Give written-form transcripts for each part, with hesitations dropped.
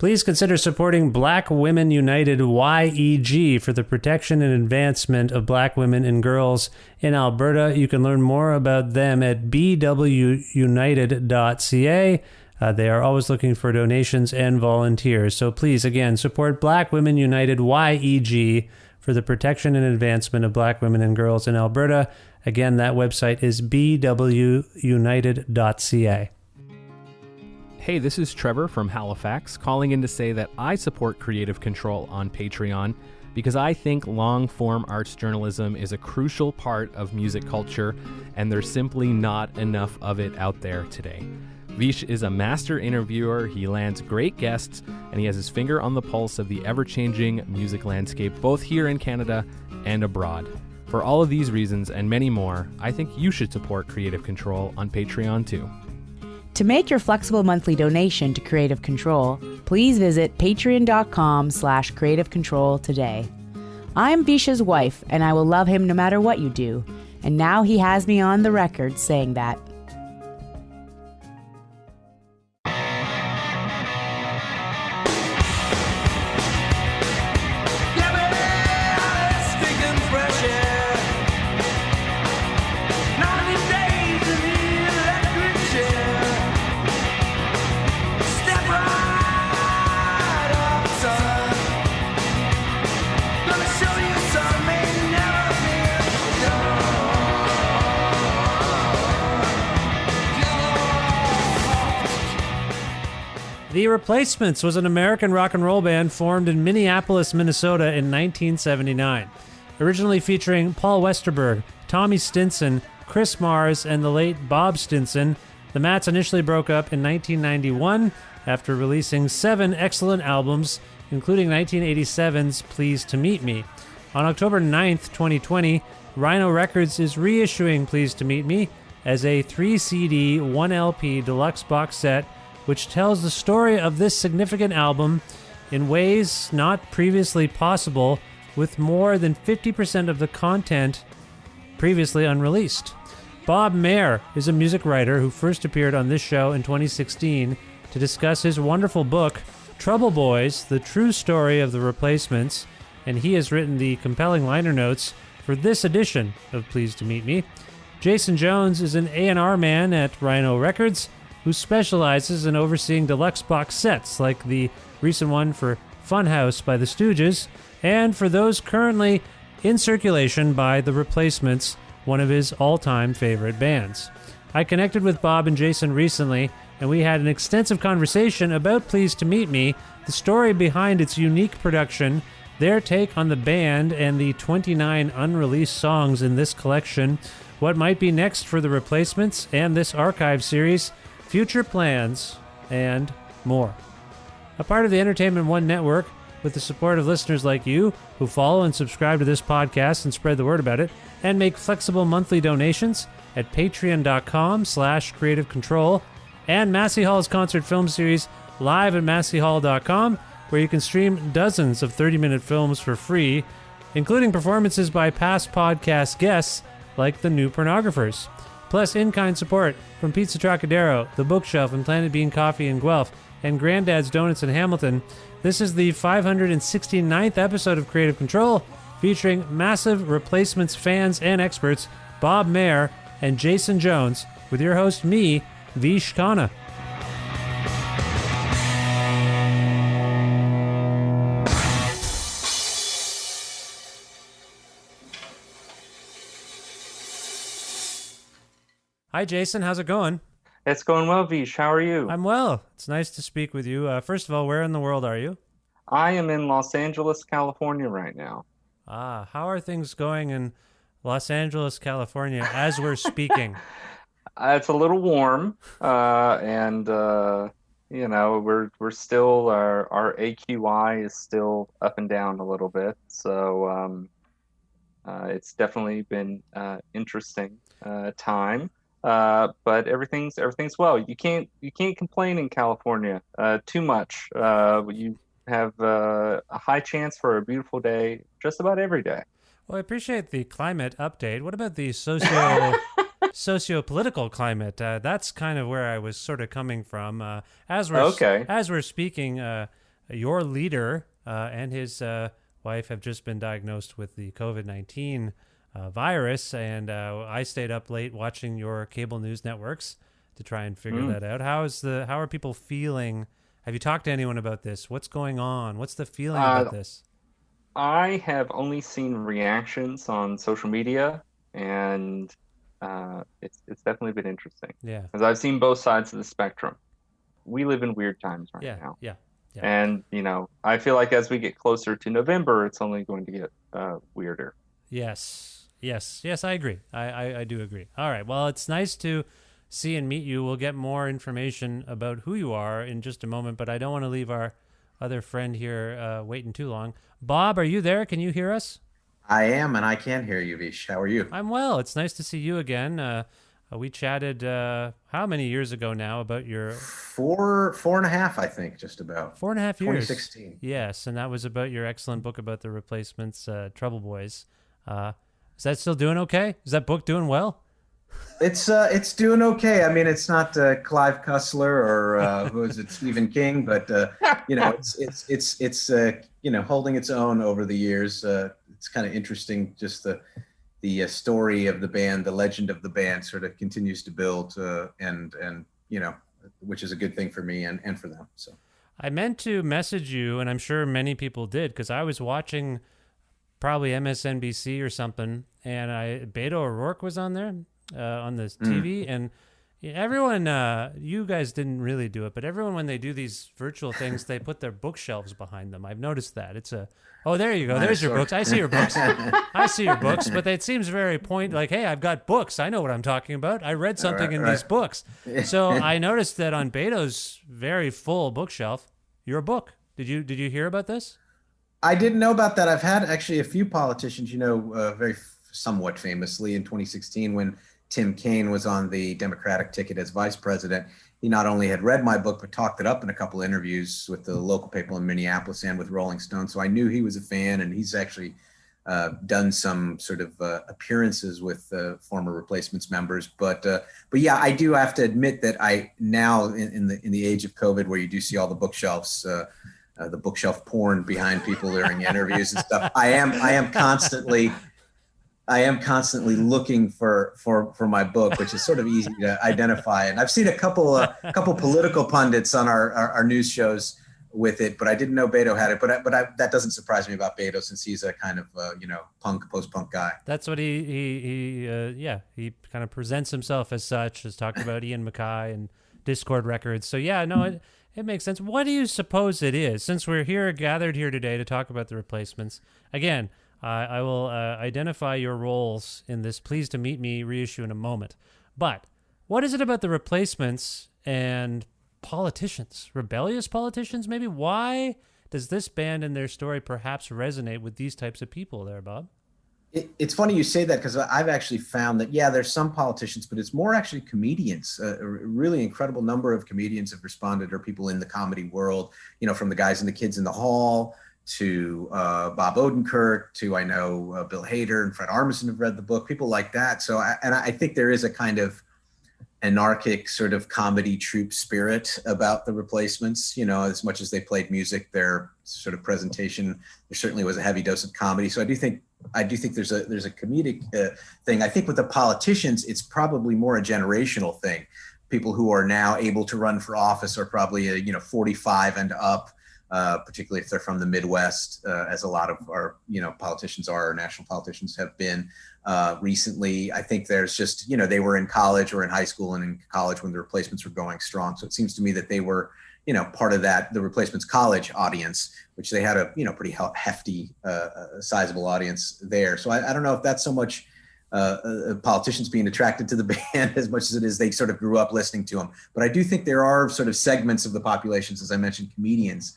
Please consider supporting Black Women United YEG for the protection and advancement of black women and girls in Alberta. You can learn more about them at bwunited.ca. They are always looking for donations and volunteers. So please, again, support Black Women United YEG for the protection and advancement of black women and girls in Alberta. Again, that website is bwunited.ca. Hey, this is Trevor from Halifax, calling in to say that I support Creative Control on Patreon because I think long-form arts journalism is a crucial part of music culture, and there's simply not enough of it out there today. Vish is a master interviewer, he lands great guests, and he has his finger on the pulse of the ever-changing music landscape, both here in Canada and abroad. For all of these reasons and many more, I think you should support Creative Control on Patreon too. To make your flexible monthly donation to Creative Control, please visit patreon.com/Creative Control today. I'm Visha's wife, and I will love him no matter what you do. And now he has me on the record saying that. The Replacements was an American rock and roll band formed in Minneapolis, Minnesota in 1979. Originally featuring Paul Westerberg, Tommy Stinson, Chris Mars, and the late Bob Stinson, the Mats initially broke up in 1991 after releasing 7 excellent albums, including 1987's Pleased to Meet Me. On October 9th, 2020, Rhino Records is reissuing Pleased to Meet Me as a 3-CD, 1-LP deluxe box set, which tells the story of this significant album in ways not previously possible, with more than 50% of the content previously unreleased. Bob Mehr is a music writer who first appeared on this show in 2016 to discuss his wonderful book, Trouble Boys, The True Story of the Replacements, and he has written the compelling liner notes for this edition of Pleased to Meet Me. Jason Jones is an A&R man at Rhino Records, who specializes in overseeing deluxe box sets like the recent one for Funhouse by the Stooges, and for those currently in circulation by The Replacements, one of his all-time favorite bands. I connected with Bob and Jason recently, and we had an extensive conversation about Pleased to Meet Me, the story behind its unique production, their take on the band and the 29 unreleased songs in this collection, what might be next for The Replacements and this archive series, future plans, and more. A part of the Entertainment One Network, with the support of listeners like you who follow and subscribe to this podcast and spread the word about it, and make flexible monthly donations at patreon.com/Creative Control, and Massey Hall's concert film series live at masseyhall.com, where you can stream dozens of 30-minute films for free, including performances by past podcast guests like the New Pornographers. Plus in-kind support from Pizza Trocadero, The Bookshelf, and Planet Bean Coffee in Guelph, and Granddad's Donuts in Hamilton. This is the 569th episode of Creative Control, featuring massive Replacements fans and experts, Bob Mehr and Jason Jones, with your host, me, Vish Khanna. Hi, Jason. How's it going? It's going well, Vish. How are you? I'm well. It's nice to speak with you. First of all, where in the world are you? I am in Los Angeles, California right now. How are things going in Los Angeles, California, as we're speaking? It's a little warm, and you know, we're still our AQI is still up and down a little bit, so it's definitely been interesting time. But everything's well. You can't complain in California too much. You have a high chance for a beautiful day just about every day. Well, I appreciate the climate update. What about the socio-political climate? That's kind of where I was sort of coming from. As we're speaking, your leader and his wife have just been diagnosed with the COVID-19 virus, and I stayed up late watching your cable news networks to try and figure that out. How are people feeling? Have you talked to anyone about this? What's going on? What's the feeling about this? I have only seen reactions on social media, and it's definitely been interesting. Yeah. Because I've seen both sides of the spectrum. We live in weird times right now. Yeah. And, I feel like as we get closer to November, it's only going to get weirder. Yes, I agree. I do agree. All right. Well, it's nice to see and meet you. We'll get more information about who you are in just a moment, but I don't want to leave our other friend here waiting too long. Bob, are you there? Can you hear us? I am, and I can hear you, Vish. How are you? I'm well. It's nice to see you again. We chatted how many years ago now about your four and a half, I think, just about 4.5 years. 2016. Yes, and that was about your excellent book about the Replacements, Trouble Boys. Is that still doing okay? Is that book doing well? It's doing okay. I mean, it's not Clive Cussler or who is it, Stephen King, but it's holding its own over the years. It's kind of interesting, just the story of the band, the legend of the band, sort of continues to build, and which is a good thing for me and for them. So I meant to message you, and I'm sure many people did, because I was watching probably MSNBC or something, and Beto O'Rourke was on there on the TV, and everyone, you guys didn't really do it, but everyone, when they do these virtual things, they put their bookshelves behind them. I've noticed that. Oh, there you go. There's your books. I see your books. I see your books, but it seems very like, hey, I've got books. I know what I'm talking about. I read something in these books. So I noticed that on Beto's very full bookshelf, your book. Did you hear about this? I didn't know about that. I've had actually a few politicians, very somewhat famously in 2016 when Tim Kaine was on the Democratic ticket as vice president. He not only had read my book, but talked it up in a couple of interviews with the local paper in Minneapolis and with Rolling Stone. So I knew he was a fan, and he's actually done some sort of appearances with former Replacements members. But yeah, I do have to admit that I now in the age of COVID, where you do see all the bookshelves, the bookshelf porn behind people during interviews and stuff, I am constantly looking for my book, which is sort of easy to identify. And I've seen a couple political pundits on our news shows with it, but I didn't know Beto had it. But that doesn't surprise me about Beto, since he's a kind of post-punk guy. That's what he kind of presents himself as such, as talked about Ian MacKaye and Discord Records. So yeah, no, it makes sense. What do you suppose it is? Since we're gathered here today to talk about the Replacements, again, I will identify your roles in this Pleased to Meet Me reissue in a moment. But what is it about the Replacements and politicians, rebellious politicians maybe? Why does this band and their story perhaps resonate with these types of people there, Bob? It's funny you say that, because I've actually found that, yeah, there's some politicians, but it's more actually comedians. A really incredible number of comedians have responded, or people in the comedy world, from the guys and the kids in the hall to Bob Odenkirk to, I know, Bill Hader and Fred Armisen have read the book, people like that. So I think there is a kind of anarchic sort of comedy troupe spirit about the Replacements. As much as they played music, their sort of presentation, there certainly was a heavy dose of comedy. So I do think there's a comedic thing. I think with the politicians, it's probably more a generational thing. People who are now able to run for office are probably 45 and up, particularly if they're from the Midwest, as a lot of our politicians are, or national politicians have been recently. I think there's just they were in college or in high school and in college when the Replacements were going strong. So it seems to me that they were part of the Replacements college audience, which they had a pretty hefty, sizable audience there. So I don't know if that's so much politicians being attracted to the band as much as it is they sort of grew up listening to them. But I do think there are sort of segments of the populations, as I mentioned, comedians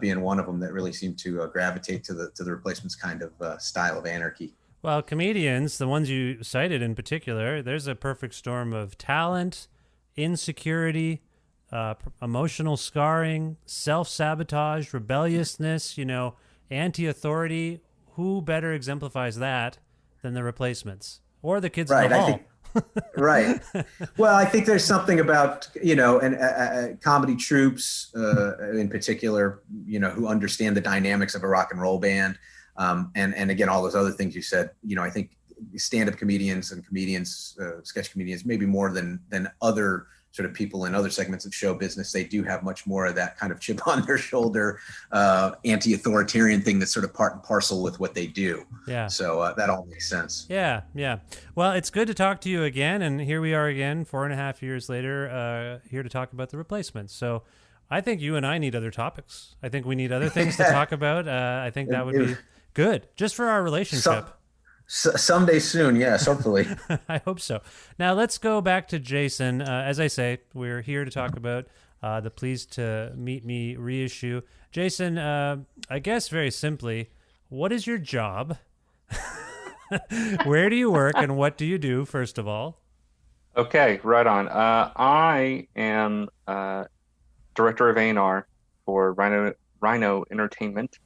being one of them, that really seem to gravitate to the Replacements kind of style of anarchy. Well, comedians, the ones you cited in particular, there's a perfect storm of talent, insecurity, emotional scarring, self-sabotage, rebelliousness, anti-authority. Who better exemplifies that than the Replacements or the kids in the hall? Right. Well, I think there's something about, and comedy troops in particular, who understand the dynamics of a rock and roll band. And again, all those other things you said, I think stand-up comedians and comedians, sketch comedians, maybe more than other sort of people in other segments of show business, they do have much more of that kind of chip on their shoulder, anti-authoritarian thing that's sort of part and parcel with what they do. Yeah. So that all makes sense. Yeah, yeah. Well, it's good to talk to you again, and here we are again, 4.5 years later, here to talk about the Replacements. So I think you and I need other topics. I think we need other things to talk about. I think that would be good, just for our relationship. Someday soon, yes, hopefully. I hope so. Now let's go back to Jason. As I say, we're here to talk about the Pleased to Meet Me reissue. Jason, I guess very simply, what is your job? Where do you work, and what do you do, first of all? Okay, right on. I am director of A&R for Rhino Entertainment,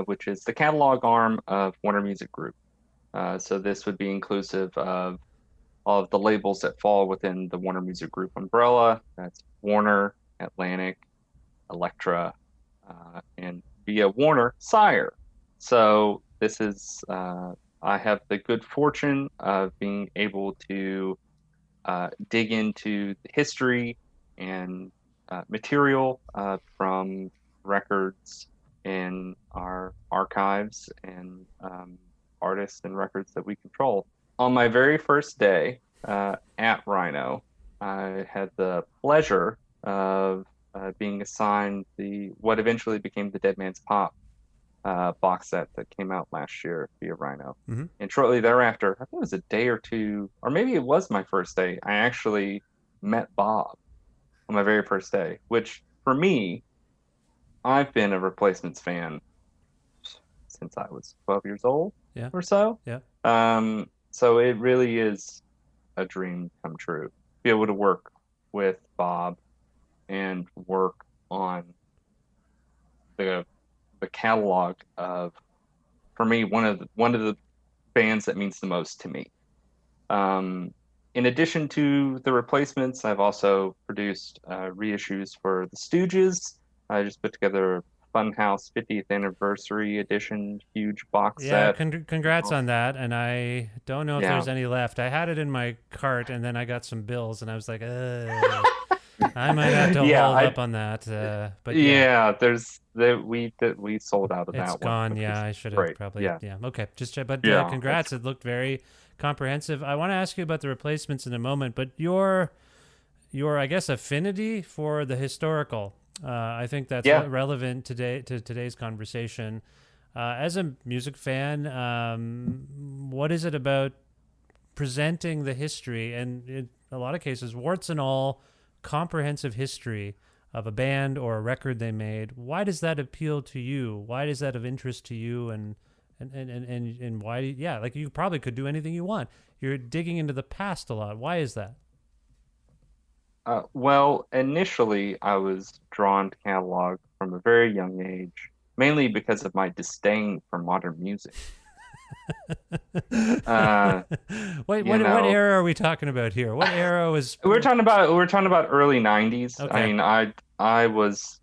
which is the catalog arm of Warner Music Group. So this would be inclusive of all of the labels that fall within the Warner Music Group umbrella. That's Warner, Atlantic, Elektra, and via Warner, Sire. So this is, I have the good fortune of being able to dig into the history and material from records in our archives and artists and records that we control. On my very first day at Rhino, I had the pleasure of being assigned what eventually became the Dead Man's Pop box set that came out last year via Rhino. Mm-hmm. And shortly thereafter, I think it was a day or two, or maybe it was my first day, I actually met Bob on my very first day, which for me, I've been a Replacements fan since I was 12 years old or so. Yeah. So it really is a dream come true. Be able to work with Bob and work on the catalog of, for me, one of the bands that means the most to me. In addition to the Replacements, I've also produced reissues for the Stooges. I just put together a Funhouse 50th anniversary edition, huge box set. Yeah, congrats on that. And I don't know if there's any left. I had it in my cart, and then I got some bills, and I was like, I might have to hold up on that. But we sold out of that one. It's gone. Yeah, I should have probably. Yeah. Okay. Just check. But congrats. It looked very comprehensive. I want to ask you about the Replacements in a moment, but your I guess affinity for the historical. I think that's relevant today to today's conversation. As a music fan, what is it about presenting the history, and in a lot of cases, warts and all, comprehensive history of a band or a record they made? Why does that appeal to you? Why is that of interest to you? And why? Yeah, like you probably could do anything you want. You're digging into the past a lot. Why is that? Well, initially I was drawn to catalog from a very young age, mainly because of my disdain for modern music. What era are we talking about here? What era was? We're talking about early 90s. Okay. I mean, I was,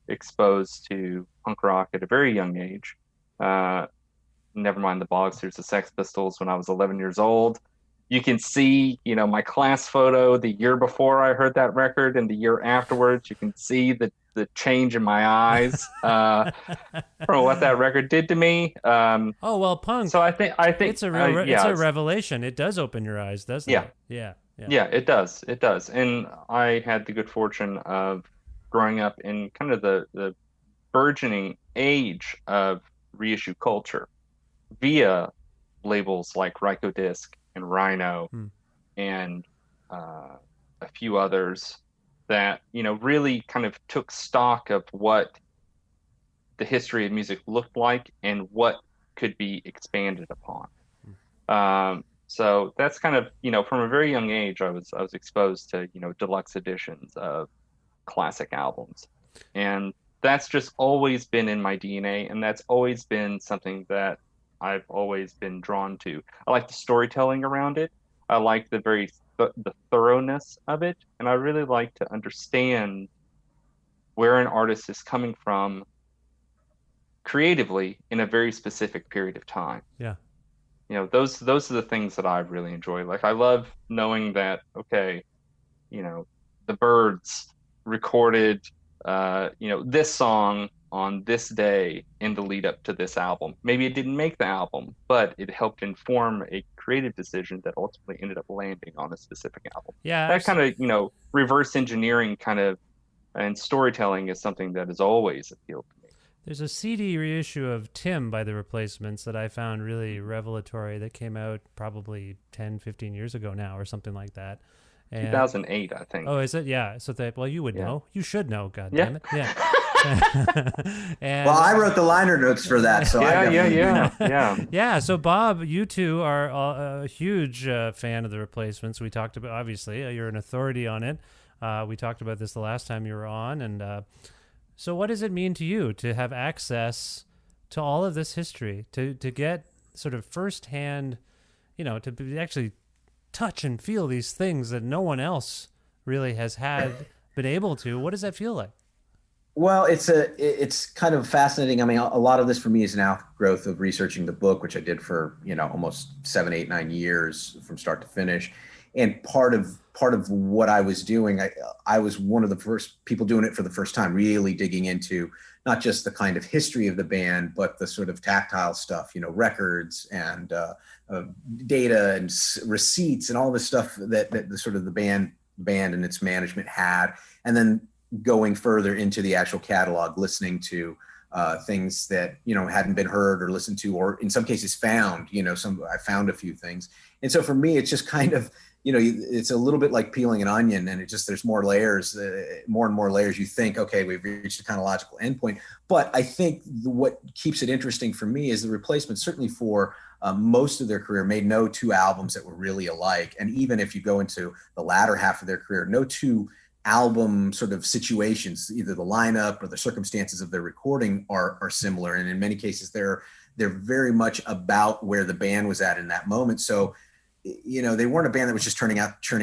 exposed to punk rock at a very young age. Never mind the Bogs, there's the Sex Pistols when I was 11 years old. You can see, my class photo the year before I heard that record and the year afterwards. You can see the change in my eyes from what that record did to me. Oh well, punk. So I think it's a revelation. It does open your eyes, doesn't it? Yeah, it does. It does. And I had the good fortune of growing up in kind of the burgeoning age of reissue culture via labels like Rykodisc and Rhino and a few others that really kind of took stock of what the history of music looked like and what could be expanded upon. So that's kind of from a very young age I was exposed to deluxe editions of classic albums, and that's just always been in my DNA, and that's always been something that I've always been drawn to. I like the storytelling around it. I like the very the thoroughness of it, and I really like to understand where an artist is coming from creatively in a very specific period of time. Yeah. Those are the things that I really enjoy. Like, I love knowing that, okay, the Byrds recorded this song on this day in the lead up to this album. Maybe it didn't make the album, but it helped inform a creative decision that ultimately ended up landing on a specific album. Yeah. That kind of, reverse engineering kind of and storytelling is something that has always appealed to me. There's a CD reissue of Tim by The Replacements that I found really revelatory that came out probably 10, 15 years ago now or something like that. And 2008, I think. Oh, is it? Yeah. So you would know. You should know, God Yeah. damn it. Yeah. And, Well, I wrote the liner notes for that, so I definitely do know. Yeah. So Bob, you two are a huge fan of The Replacements. We talked about, obviously, you're an authority on it. We talked about this the last time you were on. And so what does it mean to you to have access to all of this history, to get sort of firsthand, to actually touch and feel these things that no one else really has been able to? What does that feel like? Well, it's kind of fascinating. I mean, a lot of this for me is an outgrowth of researching the book, which I did for, almost 7, 8, 9 years from start to finish. And part of what I was doing, I was one of the first people doing it for the first time, really digging into not just the kind of history of the band, but the sort of tactile stuff, records and data and receipts and all this stuff that the sort of the band and its management had. And then going further into the actual catalog, listening to things that hadn't been heard or listened to, or in some cases found. I found a few things, and so for me, it's just kind of it's a little bit like peeling an onion, and there's more layers, more and more layers. You think, okay, we've reached a kind of logical endpoint, but I think what keeps it interesting for me is The Replacements, certainly for most of their career, made no two albums that were really alike, and even if you go into the latter half of their career, no two album sort of situations, either the lineup or the circumstances of their recording are similar. And in many cases, they're very much about where the band was at in that moment. So, they weren't a band that was just churning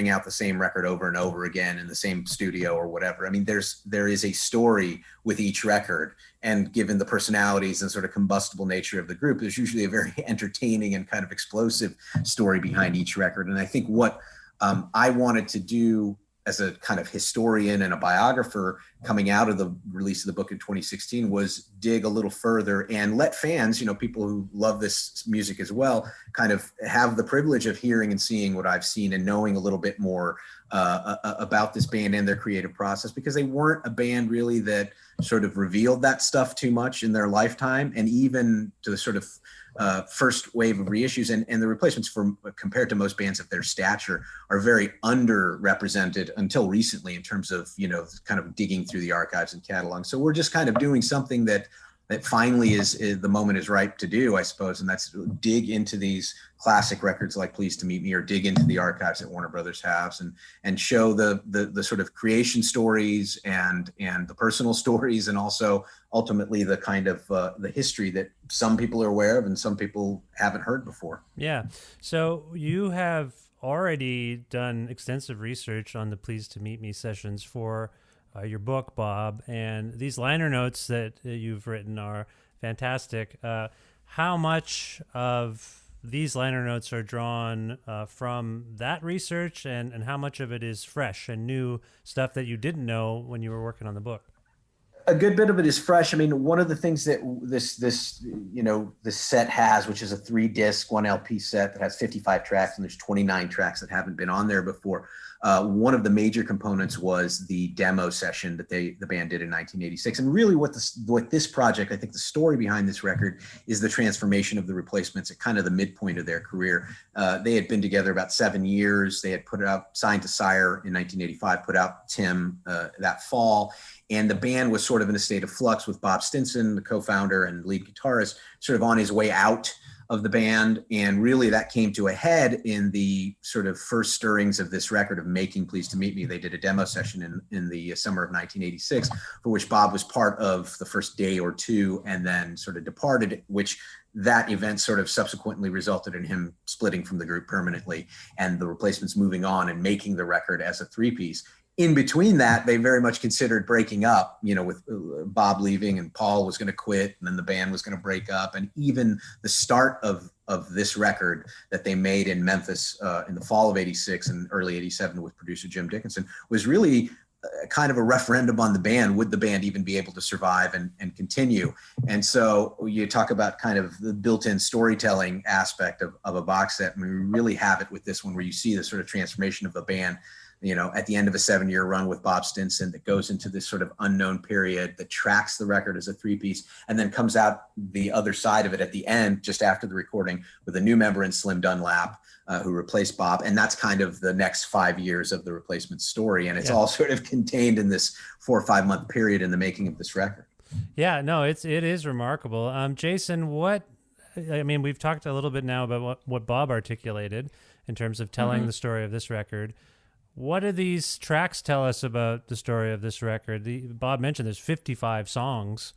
out the same record over and over again in the same studio or whatever. I mean, there is a story with each record, and given the personalities and sort of combustible nature of the group, there's usually a very entertaining and kind of explosive story behind each record. And I think what I wanted to do as a kind of historian and a biographer coming out of the release of the book in 2016 was dig a little further and let fans, people who love this music as well, kind of have the privilege of hearing and seeing what I've seen and knowing a little bit more about this band and their creative process, because they weren't a band really that sort of revealed that stuff too much in their lifetime. And even to the sort of first wave of reissues, and The Replacements, compared to most bands of their stature, are very underrepresented until recently in terms of kind of digging through the archives and catalogs. So we're just kind of doing something that finally is the moment is ripe to do, I suppose, and that's dig into these classic records like Pleased to Meet Me, or dig into the archives that Warner Brothers has, and show the sort of creation stories and the personal stories, and also ultimately the kind of the history that some people are aware of and some people haven't heard before. Yeah. So you have already done extensive research on the Pleased to Meet Me sessions for your book, Bob, and these liner notes that you've written are fantastic. How much of these liner notes are drawn from that research, and how much of it is fresh and new stuff that you didn't know when you were working on the book? A good bit of it is fresh. I mean, one of the things that this set has, which is a 3-disc, 1 LP set that has 55 tracks, and there's 29 tracks that haven't been on there before. One of the major components was the demo session that the band did in 1986. And really what this project, I think the story behind this record, is the transformation of The Replacements at kind of the midpoint of their career. They had been together about 7 years. They had put out Signed to Sire in 1985, put out Tim that fall. And the band was sort of in a state of flux with Bob Stinson, the co-founder and lead guitarist, sort of on his way out of the band. And really that came to a head in the sort of first stirrings of this record of making Pleased to Meet Me. They did a demo session in the summer of 1986, for which Bob was part of the first day or two and then sort of departed, which that event sort of subsequently resulted in him splitting from the group permanently and the Replacements moving on and making the record as a three-piece. In between that, they very much considered breaking up, with Bob leaving and Paul was going to quit and then the band was going to break up. And even the start of this record that they made in Memphis in the fall of 86 and early 87 with producer Jim Dickinson was really kind of a referendum on the band. Would the band even be able to survive and continue? And so you talk about kind of the built-in storytelling aspect of a box set. I mean, we really have it with this one where you see the sort of transformation of the band, at the end of a 7-year run with Bob Stinson that goes into this sort of unknown period that tracks the record as a three-piece and then comes out the other side of it at the end, just after the recording, with a new member in Slim Dunlap, who replaced Bob. And that's kind of the next 5 years of the Replacements story. And it's all sort of contained in this 4 or 5 month period in the making of this record. Yeah, no, it is remarkable. Jason, we've talked a little bit now about what Bob articulated in terms of telling the story of this record. What do these tracks tell us about the story of this record? Bob mentioned there's 55 songs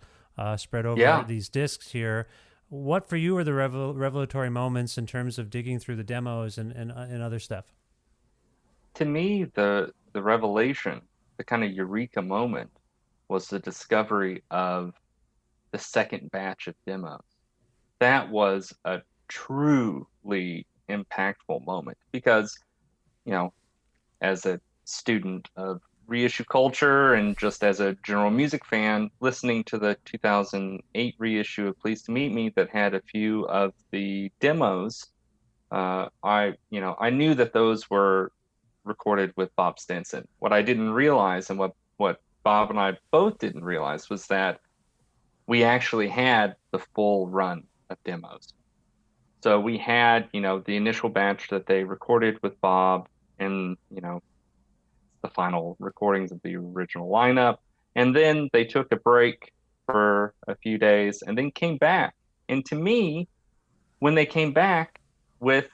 spread over these discs here. What for you are the revelatory moments in terms of digging through the demos and other stuff? To me, the revelation, the kind of eureka moment, was the discovery of the second batch of demos. That was a truly impactful moment because, as a student of reissue culture and just as a general music fan, listening to the 2008 reissue of Pleased to Meet Me that had a few of the demos, I knew that those were recorded with Bob Stinson. What I didn't realize, and what Bob and I both didn't realize, was that we actually had the full run of demos. So we had, the initial batch that they recorded with Bob, and the final recordings of the original lineup, and then they took a break for a few days and then came back. And to me, when they came back with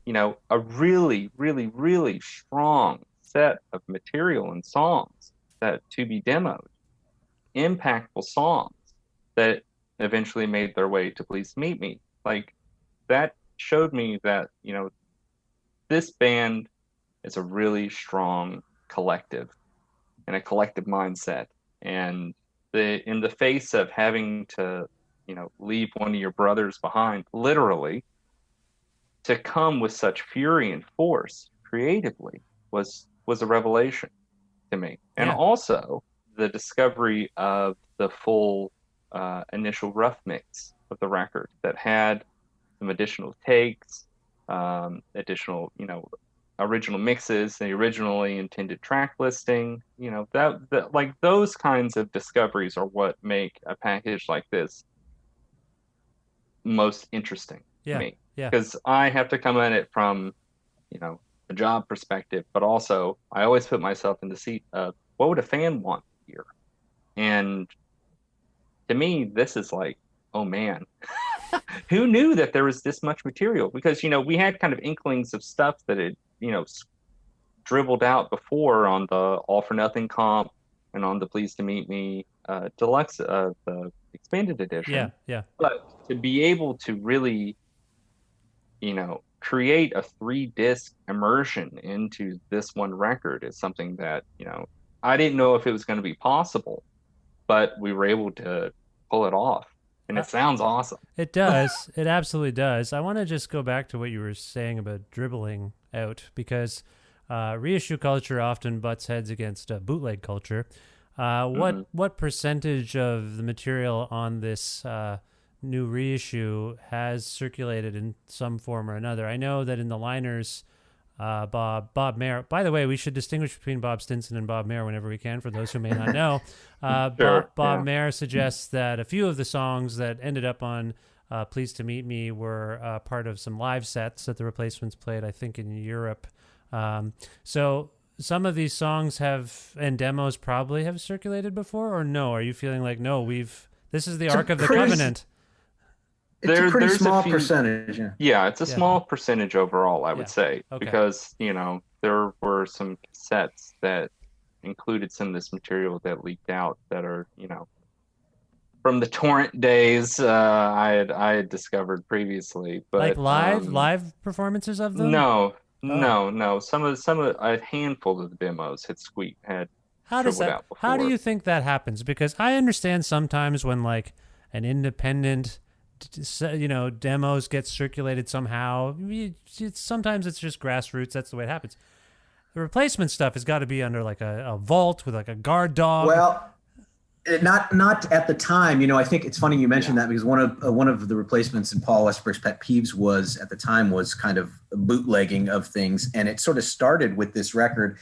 a really, really, really strong set of material and songs that to be demoed, impactful songs that eventually made their way to Please Meet Me, like that showed me that this band is a really strong collective and a collective mindset. And in the face of having to, leave one of your brothers behind, literally, to come with such fury and force creatively was a revelation to me. And also the discovery of the full initial rough mix of the record that had some additional takes, additional, original mixes, the originally intended track listing, that like those kinds of discoveries are what make a package like this most interesting to me. Because I have to come at it from, a job perspective, but also I always put myself in the seat of what would a fan want here? And to me, this is like, oh man, who knew that there was this much material? Because, we had kind of inklings of stuff that had, dribbled out before on the All for Nothing comp and on the Pleased to Meet Me deluxe, the expanded edition. Yeah. But to be able to really, create a 3-disc immersion into this one record is something that, I didn't know if it was going to be possible, but we were able to pull it off. And it sounds awesome. It does. It absolutely does. I want to just go back to what you were saying about dribbling out, because reissue culture often butts heads against bootleg culture. What percentage of the material on this new reissue has circulated in some form or another? I know that in the liners, Bob Mehr. By the way, we should distinguish between Bob Stinson and Bob Mehr whenever we can, for those who may not know. Bob Mehr suggests that a few of the songs that ended up on Pleased to Meet Me were part of some live sets that the Replacements played, I think, in Europe. So some of these songs and demos probably have circulated before, or no? Are you feeling like, no, this is the Ark of the Covenant? It's a pretty there's small few, percentage. Yeah. yeah, it's a Yeah. small percentage overall, I would Yeah. say, Okay. because, there were some cassettes that included some of this material that leaked out that are, from the torrent days, I had discovered previously, Like but live performances of them? no, Oh. no. Some of a handful of the demos had How does dribbled that out how do before. you think that happens? Because I understand sometimes when like an independent demos get circulated somehow. Sometimes it's just grassroots. That's the way it happens. The replacement stuff has got to be under like a vault with like a guard dog. Well, not at the time. I think it's funny you mentioned that, because one of the replacements in Paul Westberg's pet peeves was, at the time, was kind of bootlegging of things, and it sort of started with this record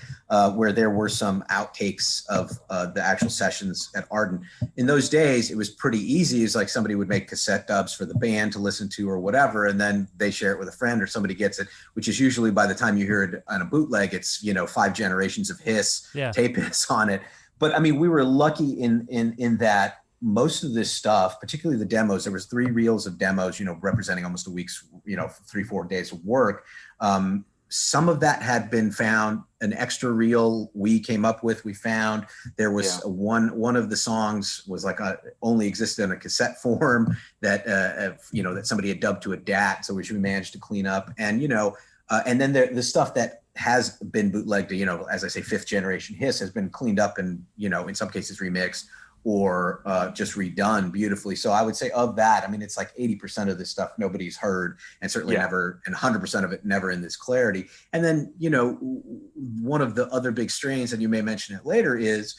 where there were some outtakes of the actual sessions at Arden. In those days, it was pretty easy. It's like somebody would make cassette dubs for the band to listen to or whatever, and then they share it with a friend or somebody gets it, which is usually, by the time you hear it on a bootleg, it's 5 generations of tape hiss on it. But I mean, we were lucky in that most of this stuff, particularly the demos, there was 3 reels of demos, representing almost a week's, 3-4 days of work. Some of that had been found. An extra reel we came up with, we found. There was one of the songs was like only existed in a cassette form that that somebody had dubbed to a DAT, so which we managed to clean up. And and then the stuff that has been bootlegged to, as I say, 5th generation hiss, has been cleaned up and, in some cases remixed or just redone beautifully. So I would say of that, I mean, it's like 80% of this stuff nobody's heard, and certainly never, and 100% of it never in this clarity. And then, one of the other big strains, and you may mention it later, is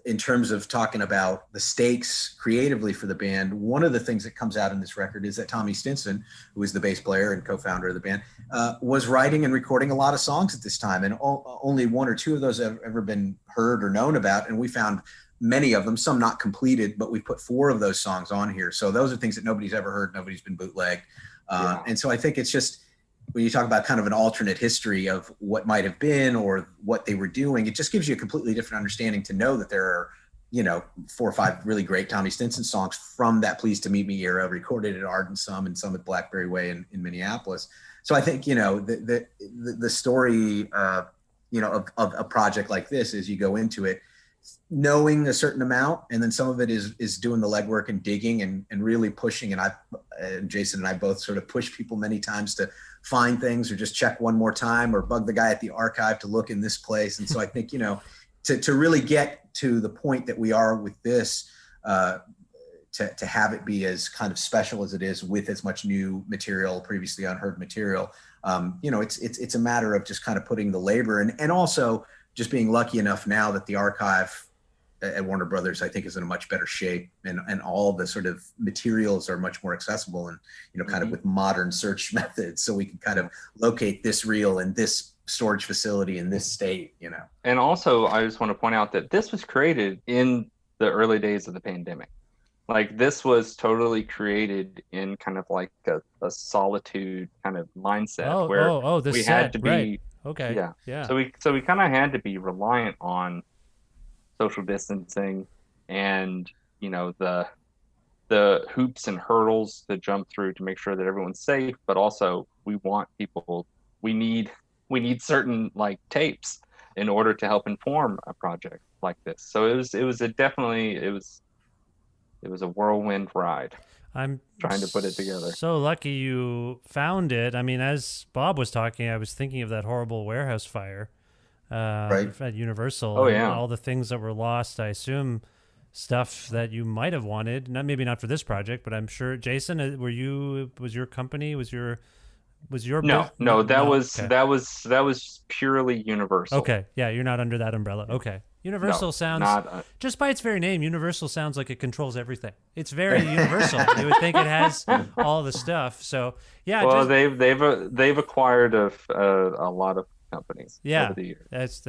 in terms of talking about the stakes creatively for the band. One of the things that comes out in this record is that Tommy Stinson, who is the bass player and co-founder of the band, was writing and recording a lot of songs at this time, and only 1 or 2 of those have ever been heard or known about. And we found many of them, some not completed, but we put 4 of those songs on here. So those are things that nobody's ever heard, nobody's been bootlegged. And so I think it's just, when you talk about kind of an alternate history of what might have been or what they were doing, it just gives you a completely different understanding to know that there are, 4 or 5 really great Tommy Stinson songs from that Pleased to Meet Me era, recorded at Arden some, and some at Blackberry Way in Minneapolis. So I think, the story, of a project like this is you go into it knowing a certain amount, and then some of it is doing the legwork and digging and really pushing. And Jason and I both sort of push people many times to find things or just check one more time or bug the guy at the archive to look in this place. And so I think, to really get to the point that we are with this, to have it be as kind of special as it is, with as much new material, previously unheard material, it's a matter of just kind of putting the labor in, and also just being lucky enough now that the archive at Warner Brothers, I think, is in a much better shape, and all the sort of materials are much more accessible, and kind of with modern search methods, so we can kind of locate this reel in this storage facility in this state. And also, I just want to point out that this was created in the early days of the pandemic. Like, this was totally created in kind of like a solitude kind of mindset where the we set, had to be right. Okay. Yeah. So we kind of had to be reliant on social distancing and the hoops and hurdles to jump through to make sure that everyone's safe, but also we need certain like tapes in order to help inform a project like this. So it was a whirlwind ride. I'm trying to put it together. So lucky you found it. I mean, as Bob was talking, I was thinking of that horrible warehouse fire at Universal. Oh, yeah. All the things that were lost. I assume stuff that you might have wanted. Maybe not for this project, but I'm sure. Jason, was your company? Was your No, that was purely Universal. Okay, yeah, you're not under that umbrella. Okay. Universal sounds, just by its very name, Universal sounds like it controls everything. It's very universal. You would think it has all the stuff. So yeah. Well, they've acquired a lot of companies over the years. That's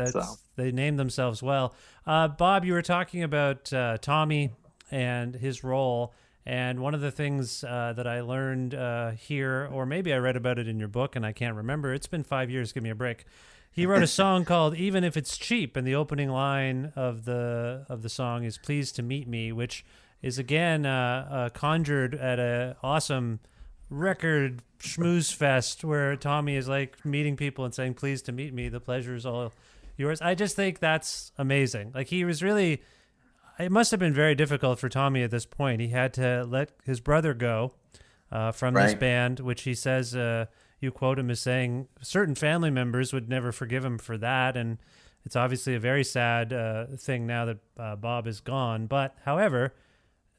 they named themselves well. Bob, you were talking about Tommy and his role, and one of the things that I learned here, or maybe I read about it in your book, and I can't remember. It's been 5 years. Give me a break. He wrote a song called "Even If It's Cheap," and the opening line of the song is "Pleased to Meet Me," which is again conjured at a awesome record schmooze fest where Tommy is like meeting people and saying, "Pleased to meet me. The pleasure is all yours." I just think that's amazing. Like he was really. It must have been very difficult for Tommy at this point. He had to let his brother go from this band, which he says, you quote him as saying, certain family members would never forgive him for that. And it's obviously a very sad thing now that Bob is gone. But, however,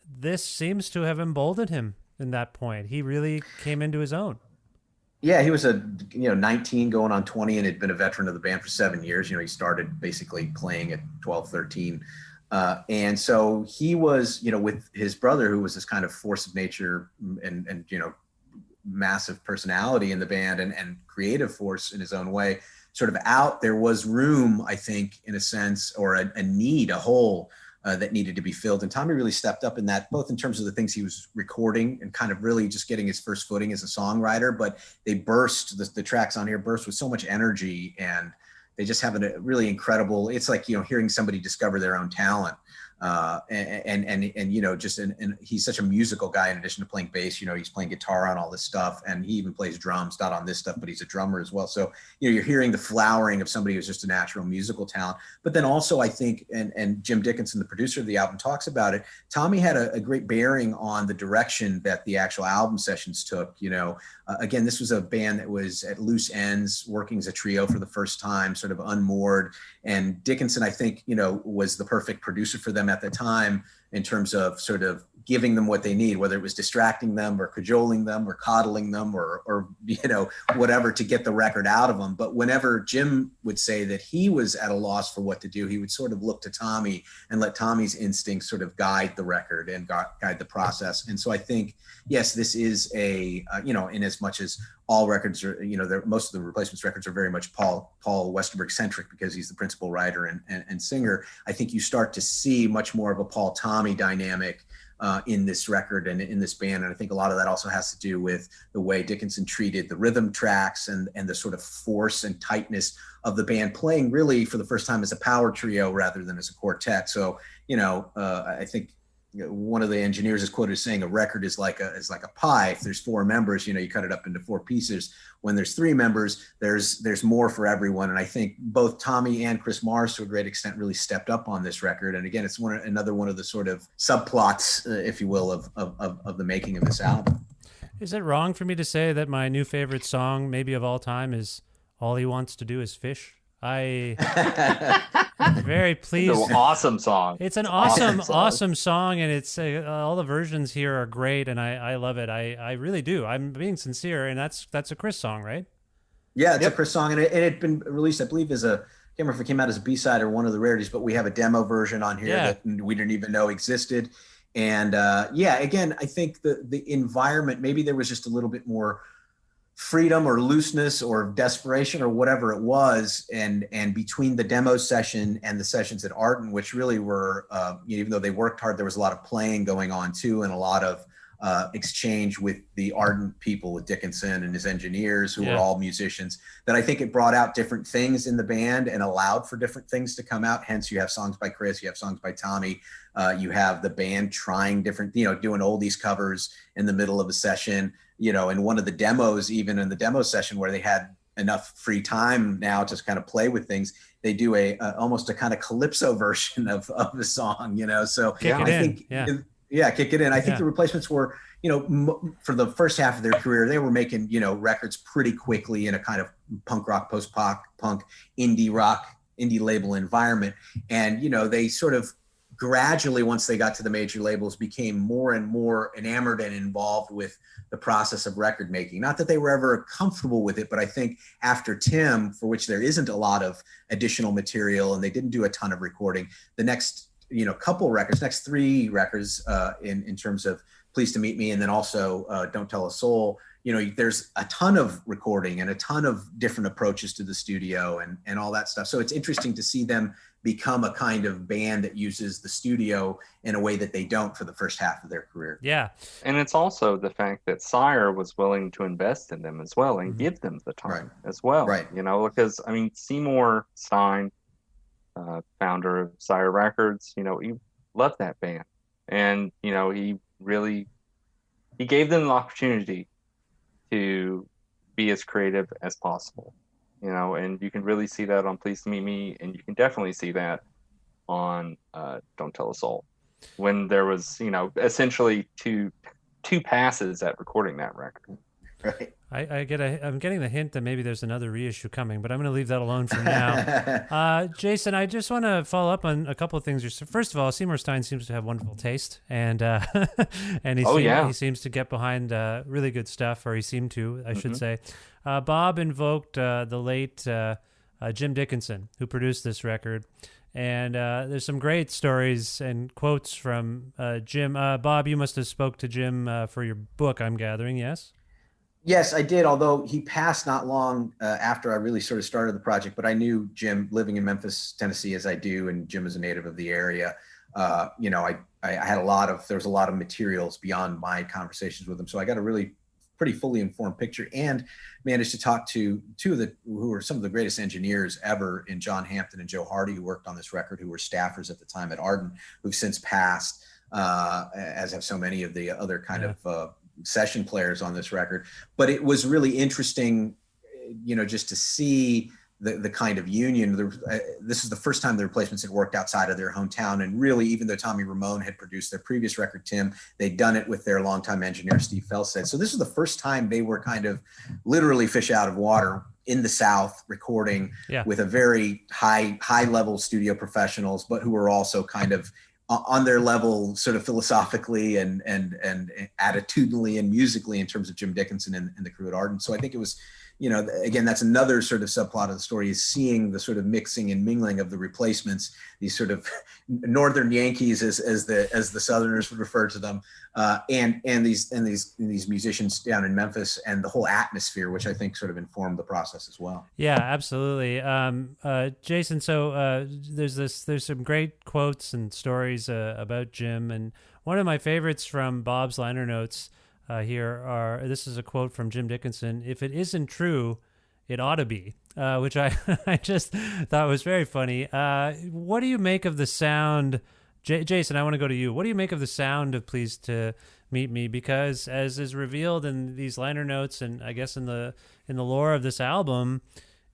this seems to have emboldened him in that point. He really came into his own. Yeah, he was 19 going on 20 and had been a veteran of the band for 7 years. He started basically playing at 12, 13. And so he was, with his brother, who was this kind of force of nature and massive personality in the band and creative force in his own way, sort of out. There was room, I think, in a sense, or a need, a hole that needed to be filled. And Tommy really stepped up in that, both in terms of the things he was recording and kind of really just getting his first footing as a songwriter, but they burst, the tracks on here burst with so much energy, and they just have a really incredible, it's like, hearing somebody discover their own talent. And he's such a musical guy. In addition to playing bass, he's playing guitar on all this stuff, and he even plays drums, not on this stuff, but he's a drummer as well. So, you're hearing the flowering of somebody who's just a natural musical talent. But then also, I think, and Jim Dickinson, the producer of the album, talks about it, Tommy had a great bearing on the direction that the actual album sessions took. Again, this was a band that was at loose ends, working as a trio for the first time, sort of unmoored. And Dickinson, I think, was the perfect producer for them at the time in terms of sort of giving them what they need, whether it was distracting them or cajoling them or coddling them or whatever to get the record out of them. But whenever Jim would say that he was at a loss for what to do, he would sort of look to Tommy and let Tommy's instincts sort of guide the record and guide the process. And so I think, yes, this is in as much as all records are, most of the Replacements records are very much Paul Westerberg centric because he's the principal writer and singer. I think you start to see much more of a Paul Tommy dynamic in this record and in this band. And I think a lot of that also has to do with the way Dickinson treated the rhythm tracks and the sort of force and tightness of the band, playing really for the first time as a power trio rather than as a quartet. So, I think one of the engineers is quoted as saying a record is like a pie. If there's four members, you cut it up into four pieces. When there's three members, there's more for everyone. And I think both Tommy and Chris Mars, to a great extent, really stepped up on this record. And again, it's another one of the sort of subplots, if you will, of the making of this album. Is it wrong for me to say that my new favorite song, maybe of all time, is "All He Wants to Do Is Fish"? I'm very pleased. It's an awesome song. It's an awesome song, and it's all the versions here are great, and I love it. I really do. I'm being sincere, and that's a Chris song, right? Yeah, it's a Chris song, and it had been released, I believe, as I can't remember if it came out as a B-side or one of the rarities, but we have a demo version on here that we didn't even know existed. And again, I think the environment, maybe there was just a little bit more freedom or looseness or desperation or whatever it was, and between the demo session and the sessions at Arden, which really were even though they worked hard, there was a lot of playing going on too, and a lot of exchange with the Arden people, with Dickinson and his engineers, who were all musicians, that I think it brought out different things in the band and allowed for different things to come out. Hence, you have songs by Chris, you have songs by Tommy, you have the band trying different, doing oldies covers in the middle of a session, and one of the demos, even in the demo session where they had enough free time now to kind of play with things, they do almost a kind of calypso version of the song, so Kick it in. I think the Replacements were, for the first half of their career, they were making, records pretty quickly in a kind of punk rock, post-punk, indie label environment. And, they sort of gradually, once they got to the major labels, became more and more enamored and involved with the process of record making. Not that they were ever comfortable with it, but I think after Tim, for which there isn't a lot of additional material and they didn't do a ton of recording, the next next three records in terms of Pleased to Meet Me, and then also Don't Tell a Soul, there's a ton of recording and a ton of different approaches to the studio and all that stuff. So it's interesting to see them become a kind of band that uses the studio in a way that they don't for the first half of their career. Yeah. And it's also the fact that Sire was willing to invest in them as well and give them the time as well. Right. Because, Seymour Stein, founder of Sire Records, he loved that band. And, he gave them the opportunity to be as creative as possible, and you can really see that on Pleased to Meet Me, and you can definitely see that on Don't Tell Us All, when there was, essentially two passes at recording that record. Right. I'm getting the hint that maybe there's another reissue coming, but I'm going to leave that alone for now. Jason, I just want to follow up on a couple of things. First of all, Seymour Stein seems to have wonderful taste, and and he seems to get behind really good stuff, or he seemed to, I should say. Bob invoked the late Jim Dickinson, who produced this record. And there's some great stories and quotes from Jim. Bob, you must have spoke to Jim for your book, I'm gathering, yes? Yes, I did. Although he passed not long after I really sort of started the project, but I knew Jim living in Memphis, Tennessee, as I do, and Jim is a native of the area. I had there was a lot of materials beyond my conversations with him, so I got a really pretty fully informed picture, and managed to talk to who were some of the greatest engineers ever in John Hampton and Joe Hardy, who worked on this record, who were staffers at the time at Ardent, who've since passed, as have so many of the other kind of session players on this record. But it was really interesting, just to see the kind of union. This is the first time the Replacements had worked outside of their hometown. And really, even though Tommy Ramone had produced their previous record, Tim, they'd done it with their longtime engineer, Steve Felstead. So this was the first time they were kind of literally fish out of water in the South, recording with a very high level studio professionals, but who were also kind of on their level, sort of philosophically and attitudinally and musically, in terms of Jim Dickinson and the crew at Ardent. So I think it was, again, that's another sort of subplot of the story, is seeing the sort of mixing and mingling of the Replacements, these sort of Northern Yankees, as the Southerners would refer to them, and these musicians down in Memphis, and the whole atmosphere, which I think sort of informed the process as well. Yeah, absolutely. Jason, so there's some great quotes and stories about Jim, and one of my favorites from Bob's liner notes this is a quote from Jim Dickinson: "If it isn't true, it ought to be," which I just thought was very funny. What do you make of the sound, Jason? I want to go to you. What do you make of the sound of "Pleased to Meet Me"? Because as is revealed in these liner notes, and I guess in the lore of this album,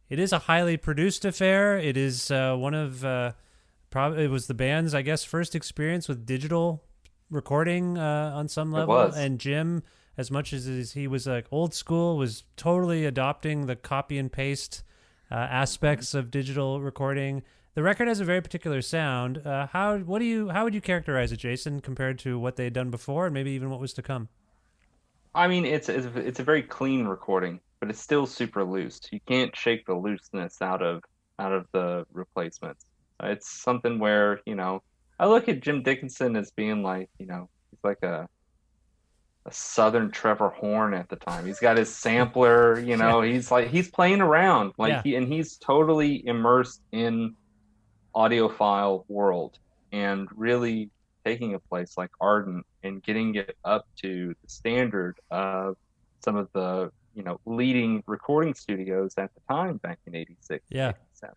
it is a highly produced affair. It is one of it was the band's, I guess, first experience with digital recording on some level. And Jim, as much as he was like old school, was totally adopting the copy and paste aspects of digital recording. The record has a very particular sound. How would you characterize it, Jason, compared to what they had done before, and maybe even what was to come? I mean, it's a very clean recording, but it's still super loose. You can't shake the looseness out of the Replacements. It's something where, I look at Jim Dickinson as being like, he's like a Southern Trevor Horn at the time. He's got his sampler, he's playing around, he's totally immersed in audiophile world, and really taking a place like Ardent and getting it up to the standard of some of the, leading recording studios at the time back in 86. Yeah. 87.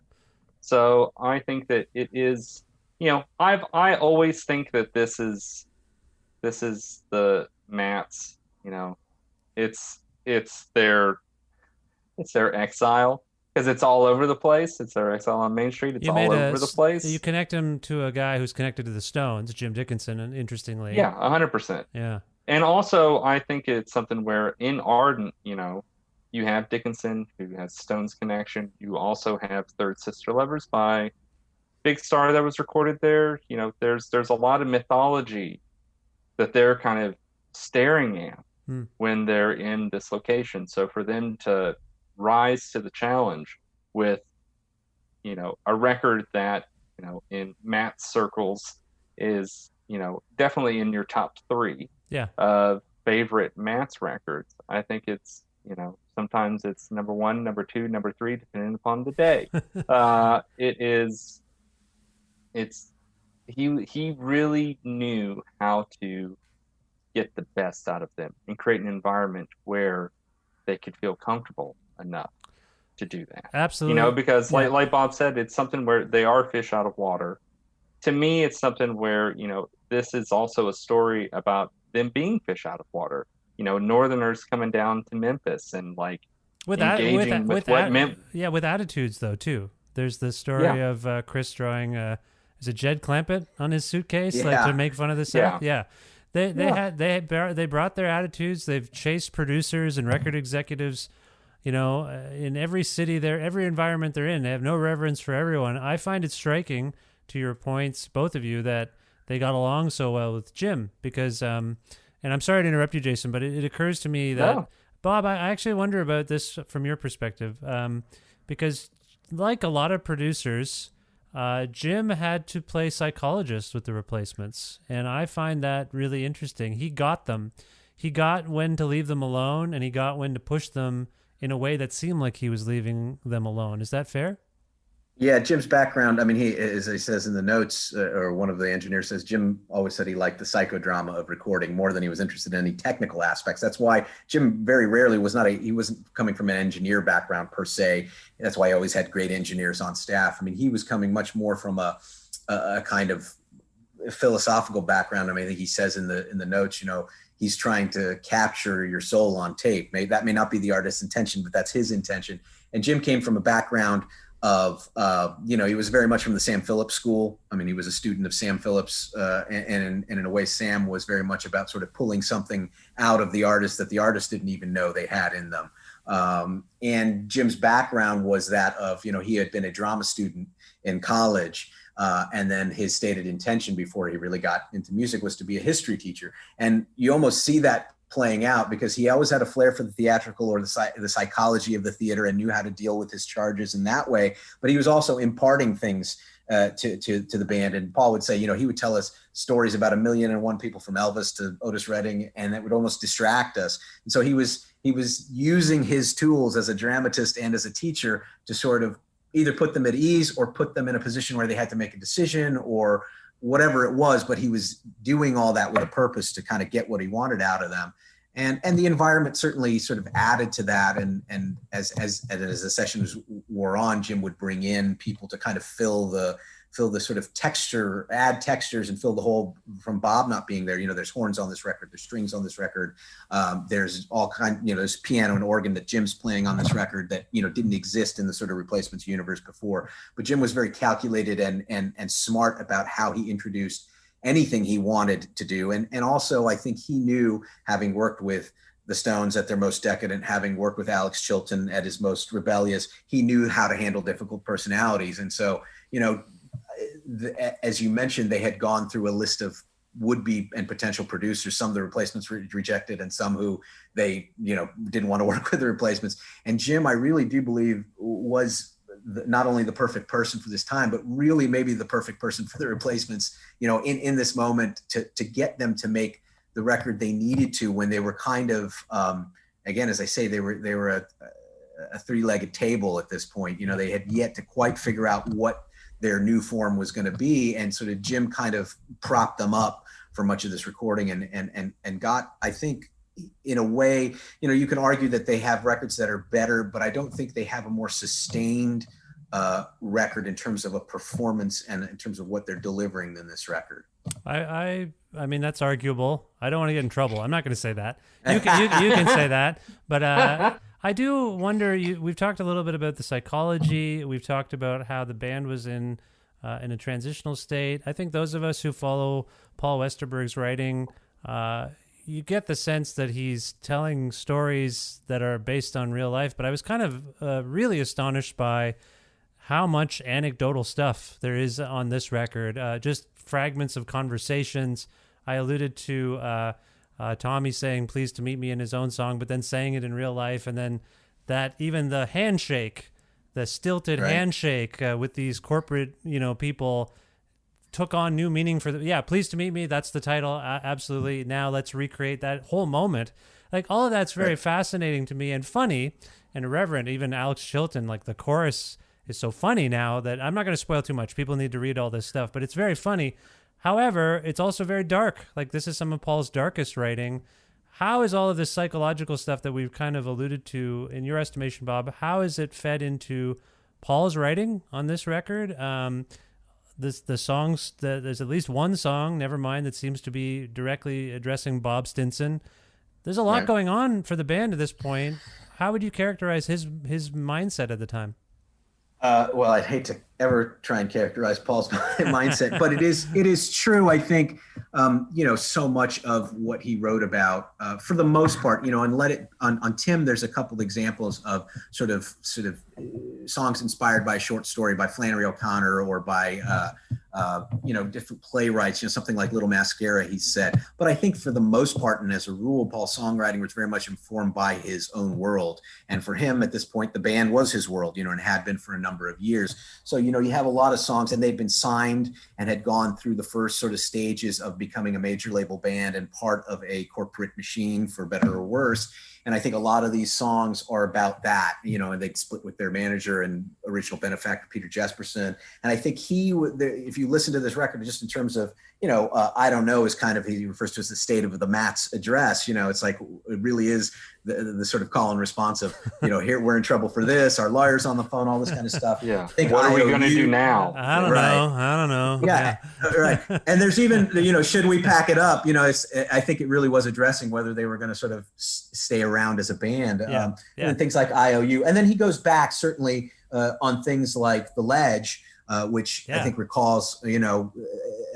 So I think that it is, I always think that this is the Mats, it's their exile, because it's all over the place. It's their exile on Main Street. It's all over the place. You connect him to a guy who's connected to the Stones, Jim Dickinson, and interestingly. Yeah, 100%. Yeah. And also, I think it's something where in Ardent, you have Dickinson, who has Stones connection. You also have Third Sister Lovers by Big Star that was recorded there. There's a lot of mythology that they're kind of staring at when they're in this location. So for them to rise to the challenge with, a record that, in Matt's circles is, definitely in your top 3 of favorite Matt's records. I think it's, sometimes it's number 1, number 2, number 3, depending upon the day. He really knew how to get the best out of them and create an environment where they could feel comfortable enough to do that. Absolutely. Because like Bob said, it's something where they are fish out of water, to me, it's something where, this is also a story about them being fish out of water. Northerners coming down to Memphis and like With that, engaging with what yeah, with attitudes though too. There's the yeah, story of Chris drawing, is it Jed Clampett on his suitcase, like to Yeah. make fun of the yeah, South? Yeah, they yeah, they brought their attitudes. They've chased producers and record executives. In every city, every environment they're in, they have no reverence for everyone. I find it striking, to your points, both of you, that they got along so well with Jim because, and I'm sorry to interrupt you, Jason, but it occurs to me that, no, Bob, I actually wonder about this from your perspective, because like a lot of producers, Jim had to play psychologist with the Replacements, and I find that really interesting. He got them. He got when to leave them alone, and he got when to push them in a way that seemed like he was leaving them alone. Is that fair? Yeah, Jim's background. I mean, he, as he says in the notes, or one of the engineers says, Jim always said he liked the psychodrama of recording more than he was interested in any technical aspects. That's why Jim very rarely he wasn't coming from an engineer background per se. That's why he always had great engineers on staff. I mean, he was coming much more from a kind of philosophical background. I mean, I think he says in the notes, he's trying to capture your soul on tape. That may not be the artist's intention, but that's his intention. And Jim came from a background of, he was very much from the Sam Phillips school. I mean, he was a student of Sam Phillips, and in a way, Sam was very much about sort of pulling something out of the artist that the artist didn't even know they had in them. And Jim's background was that of, he had been a drama student in college. And then his stated intention before he really got into music was to be a history teacher. And you almost see that playing out because he always had a flair for the theatrical or the psychology of the theater and knew how to deal with his charges in that way. But he was also imparting things to the band. And Paul would say, he would tell us stories about 1,000,001 people from Elvis to Otis Redding, and that would almost distract us. And so he was using his tools as a dramatist and as a teacher to sort of either put them at ease or put them in a position where they had to make a decision or whatever it was, but he was doing all that with a purpose to kind of get what he wanted out of them. And the environment certainly sort of added to that. And as the sessions wore on, Jim would bring in people to kind of fill the sort of texture, add textures and fill the hole from Bob not being there. There's horns on this record, there's strings on this record. There's all kind, there's piano and organ that Jim's playing on this record that, didn't exist in the sort of Replacements universe before. But Jim was very calculated and smart about how he introduced anything he wanted to do. And also I think he knew, having worked with the Stones at their most decadent, having worked with Alex Chilton at his most rebellious, he knew how to handle difficult personalities. And so, as you mentioned, they had gone through a list of would-be and potential producers, some of the Replacements rejected and some who they, didn't want to work with the Replacements. And Jim, I really do believe, was not only the perfect person for this time, but really maybe the perfect person for the Replacements, in this moment to get them to make the record they needed to when they were kind of, again, as I say, they were a three-legged table at this point. They had yet to quite figure out what their new form was going to be. And sort of Jim kind of propped them up for much of this recording and got, I think, in a way, you can argue that they have records that are better, but I don't think they have a more sustained record in terms of a performance and in terms of what they're delivering than this record. I mean, that's arguable. I don't want to get in trouble. I'm not going to say that. You can say that, but I do wonder. We've talked a little bit about the psychology. We've talked about how the band was in a transitional state. I think those of us who follow Paul Westerberg's writing, you get the sense that he's telling stories that are based on real life. But I was kind of really astonished by how much anecdotal stuff there is on this record. Just fragments of conversations. I alluded to Tommy saying "pleased to meet me" in his own song, but then saying it in real life, and then that even the handshake, the stilted handshake with these corporate people, took on new meaning for "pleased to meet me." That's the title, absolutely. Now let's recreate that whole moment. Like, all of that's very fascinating to me and funny and irreverent. Even Alex Chilton, like, the chorus is so funny now that I'm not going to spoil too much. People need to read all this stuff, but it's very funny. However, it's also very dark. Like, this is some of Paul's darkest writing. How is all of this psychological stuff that we've kind of alluded to, in your estimation, Bob, how is it fed into Paul's writing on this record? the songs. There's at least one song, never mind, that seems to be directly addressing Bob Stinson. There's a lot Right. going on for the band at this point. How would you characterize his mindset at the time? Well, I'd hate to ever try and characterize Paul's mindset, but it is true. I think, so much of what he wrote about, for the most part, and on Tim, there's a couple examples of sort of songs inspired by a short story by Flannery O'Connor or by, different playwrights, something like Little Mascara, he said. But I think for the most part, and as a rule, Paul's songwriting was very much informed by his own world. And for him at this point, the band was his world, and had been for a number of years. So, you have a lot of songs, and they've been signed and had gone through the first sort of stages of becoming a major label band and part of a corporate machine, for better or worse. And I think a lot of these songs are about that, and they split with their manager and original benefactor, Peter Jesperson. And I think if you listen to this record, just in terms of, I Don't Know is kind of, he refers to as the state of the Mats address. It's like, it really is the sort of call and response of, here, we're in trouble for this, our lawyer's on the phone, all this kind of stuff. Yeah. What are we going to do now? I don't know. Yeah. Right. And there's even, should we pack it up? I think it really was addressing whether they were going to sort of stay around as a band. And things like IOU. And then he goes back certainly on things like The Ledge, which I think recalls,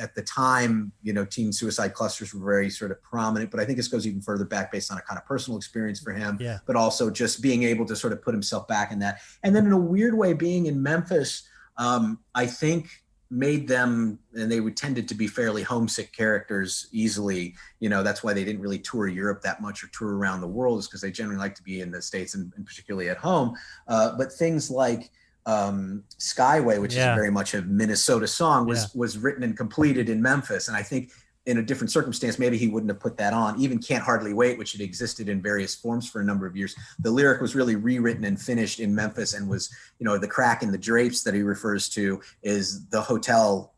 at the time, teen suicide clusters were very sort of prominent, but I think this goes even further back based on a kind of personal experience for him, but also just being able to sort of put himself back in that. And then in a weird way, being in Memphis, I think made them, and they would tended to be fairly homesick characters easily. That's why they didn't really tour Europe that much or tour around the world, is because they generally like to be in the States and particularly at home. But things like Skyway, which is very much a Minnesota song, was written and completed in Memphis. And I think in a different circumstance, maybe he wouldn't have put that on. Even Can't Hardly Wait, which had existed in various forms for a number of years, the lyric was really rewritten and finished in Memphis, and was, the crack in the drapes that he refers to is the hotel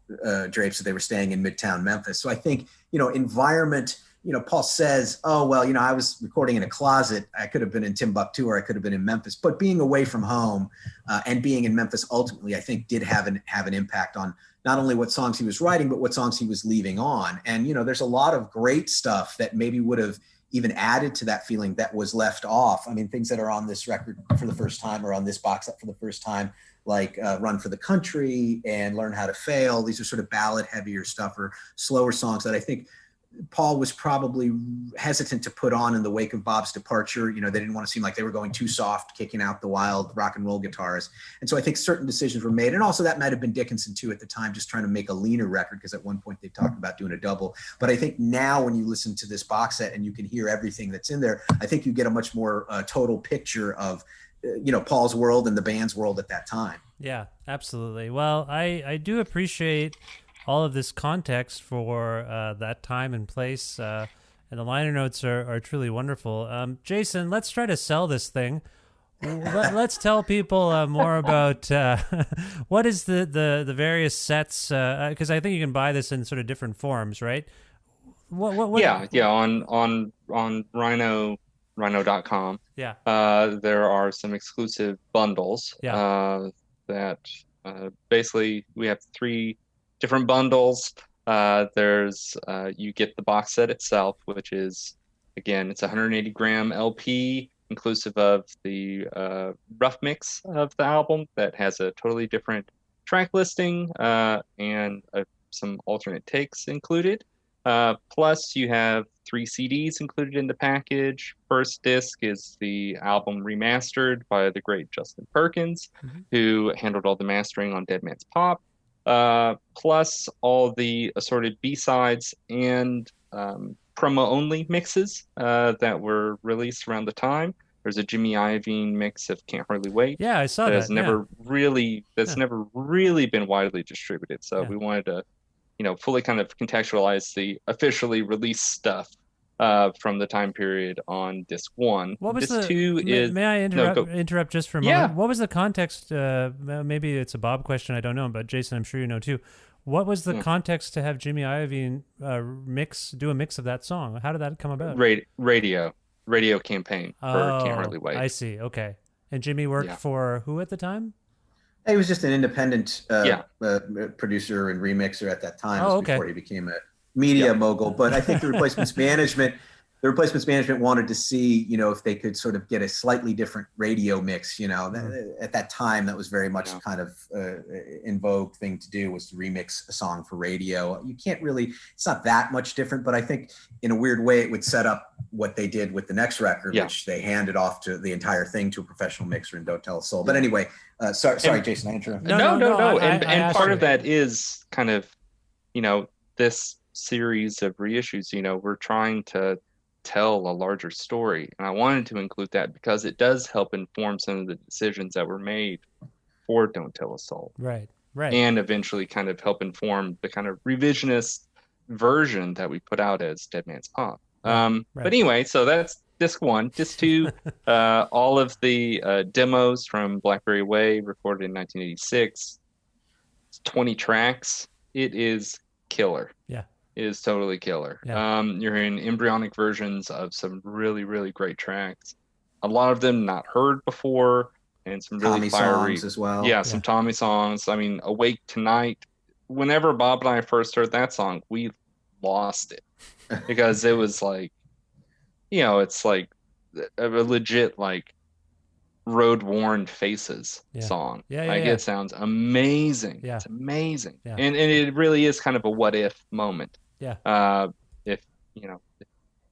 drapes that they were staying in Midtown Memphis. So I think, environment, Paul says, oh, well, I was recording in a closet. I could have been in Timbuktu or I could have been in Memphis. But being away from home and being in Memphis ultimately, I think, did have an impact on not only what songs he was writing, but what songs he was leaving on. And, there's a lot of great stuff that maybe would have even added to that feeling that was left off. I mean, things that are on this record for the first time or on this box set for the first time, like Run for the Country and Learn How to Fail. These are sort of ballad heavier stuff or slower songs that I think Paul was probably hesitant to put on in the wake of Bob's departure. They didn't want to seem like they were going too soft, kicking out the wild rock and roll guitars. And so I think certain decisions were made. And also that might have been Dickinson too at the time, just trying to make a leaner record, because at one point they talked about doing a double. But I think now when you listen to this box set and you can hear everything that's in there, I think you get a much more total picture of, Paul's world and the band's world at that time. Yeah, absolutely. Well, I do appreciate all of this context for that time and place, and the liner notes are truly wonderful. Jason, let's try to sell this thing. Let's tell people more about what is the various sets, because I think you can buy this in sort of different forms, right? What? Yeah. On rhino.com. Yeah. There are some exclusive bundles. That basically we have 3 different bundles. There's you get the box set itself, which is, again, it's 180 gram LP, inclusive of the rough mix of the album that has a totally different track listing and some alternate takes included. Plus, you have 3 CDs included in the package. First disc is the album remastered by the great Justin Perkins, who handled all the mastering on Dead Man's Pop. Plus all the assorted B-sides and promo-only mixes that were released around the time. There's a Jimmy Iovine mix of Can't Hardly Wait. Yeah, I saw that. Never really been widely distributed. So we wanted to, fully kind of contextualize the officially released stuff from the time period on disc 1. What was disc 2 is... May I interrupt just for a moment? Yeah. What was the context? Maybe it's a Bob question, I don't know, but Jason, I'm sure you know too. What was the context to have Jimmy Iovine do a mix of that song? How did that come about? Radio campaign for Can't Hardly Wait. I see. Okay. And Jimmy worked for who at the time? He was just an independent Yeah. producer and remixer at that time. Oh, okay. Before he became a media mogul. But I think the replacements management wanted to see, if they could sort of get a slightly different radio mix. At that time, that was very much kind of in vogue thing to do, was to remix a song for radio. You can't really, it's not that much different, but I think in a weird way, it would set up what they did with the next record, which they handed off to the entire thing to a professional mixer in Don't Tell a Soul. But anyway, sorry, Jason, I interrupted. No. And part of you. that is kind of, this series of reissues, we're trying to tell a larger story. And I wanted to include that because it does help inform some of the decisions that were made for Don't Tell a Soul. Right. And eventually kind of help inform the kind of revisionist version that we put out as Dead Man's Pop. But anyway, so that's disc 1. Disc 2, all of the demos from Blackberry Way, recorded in 1986. It's 20 tracks. It is killer. Yeah. It is totally killer. Yeah. You're hearing embryonic versions of some really, really great tracks. A lot of them not heard before, and some really Tommy fiery songs as well. Yeah, some Tommy songs. I mean, Awake Tonight. Whenever Bob and I first heard that song, we lost it because it was like, it's like a legit like Road Worn Faces song. It sounds amazing. Yeah. It's amazing. Yeah. And it really is kind of a what if moment. Yeah. If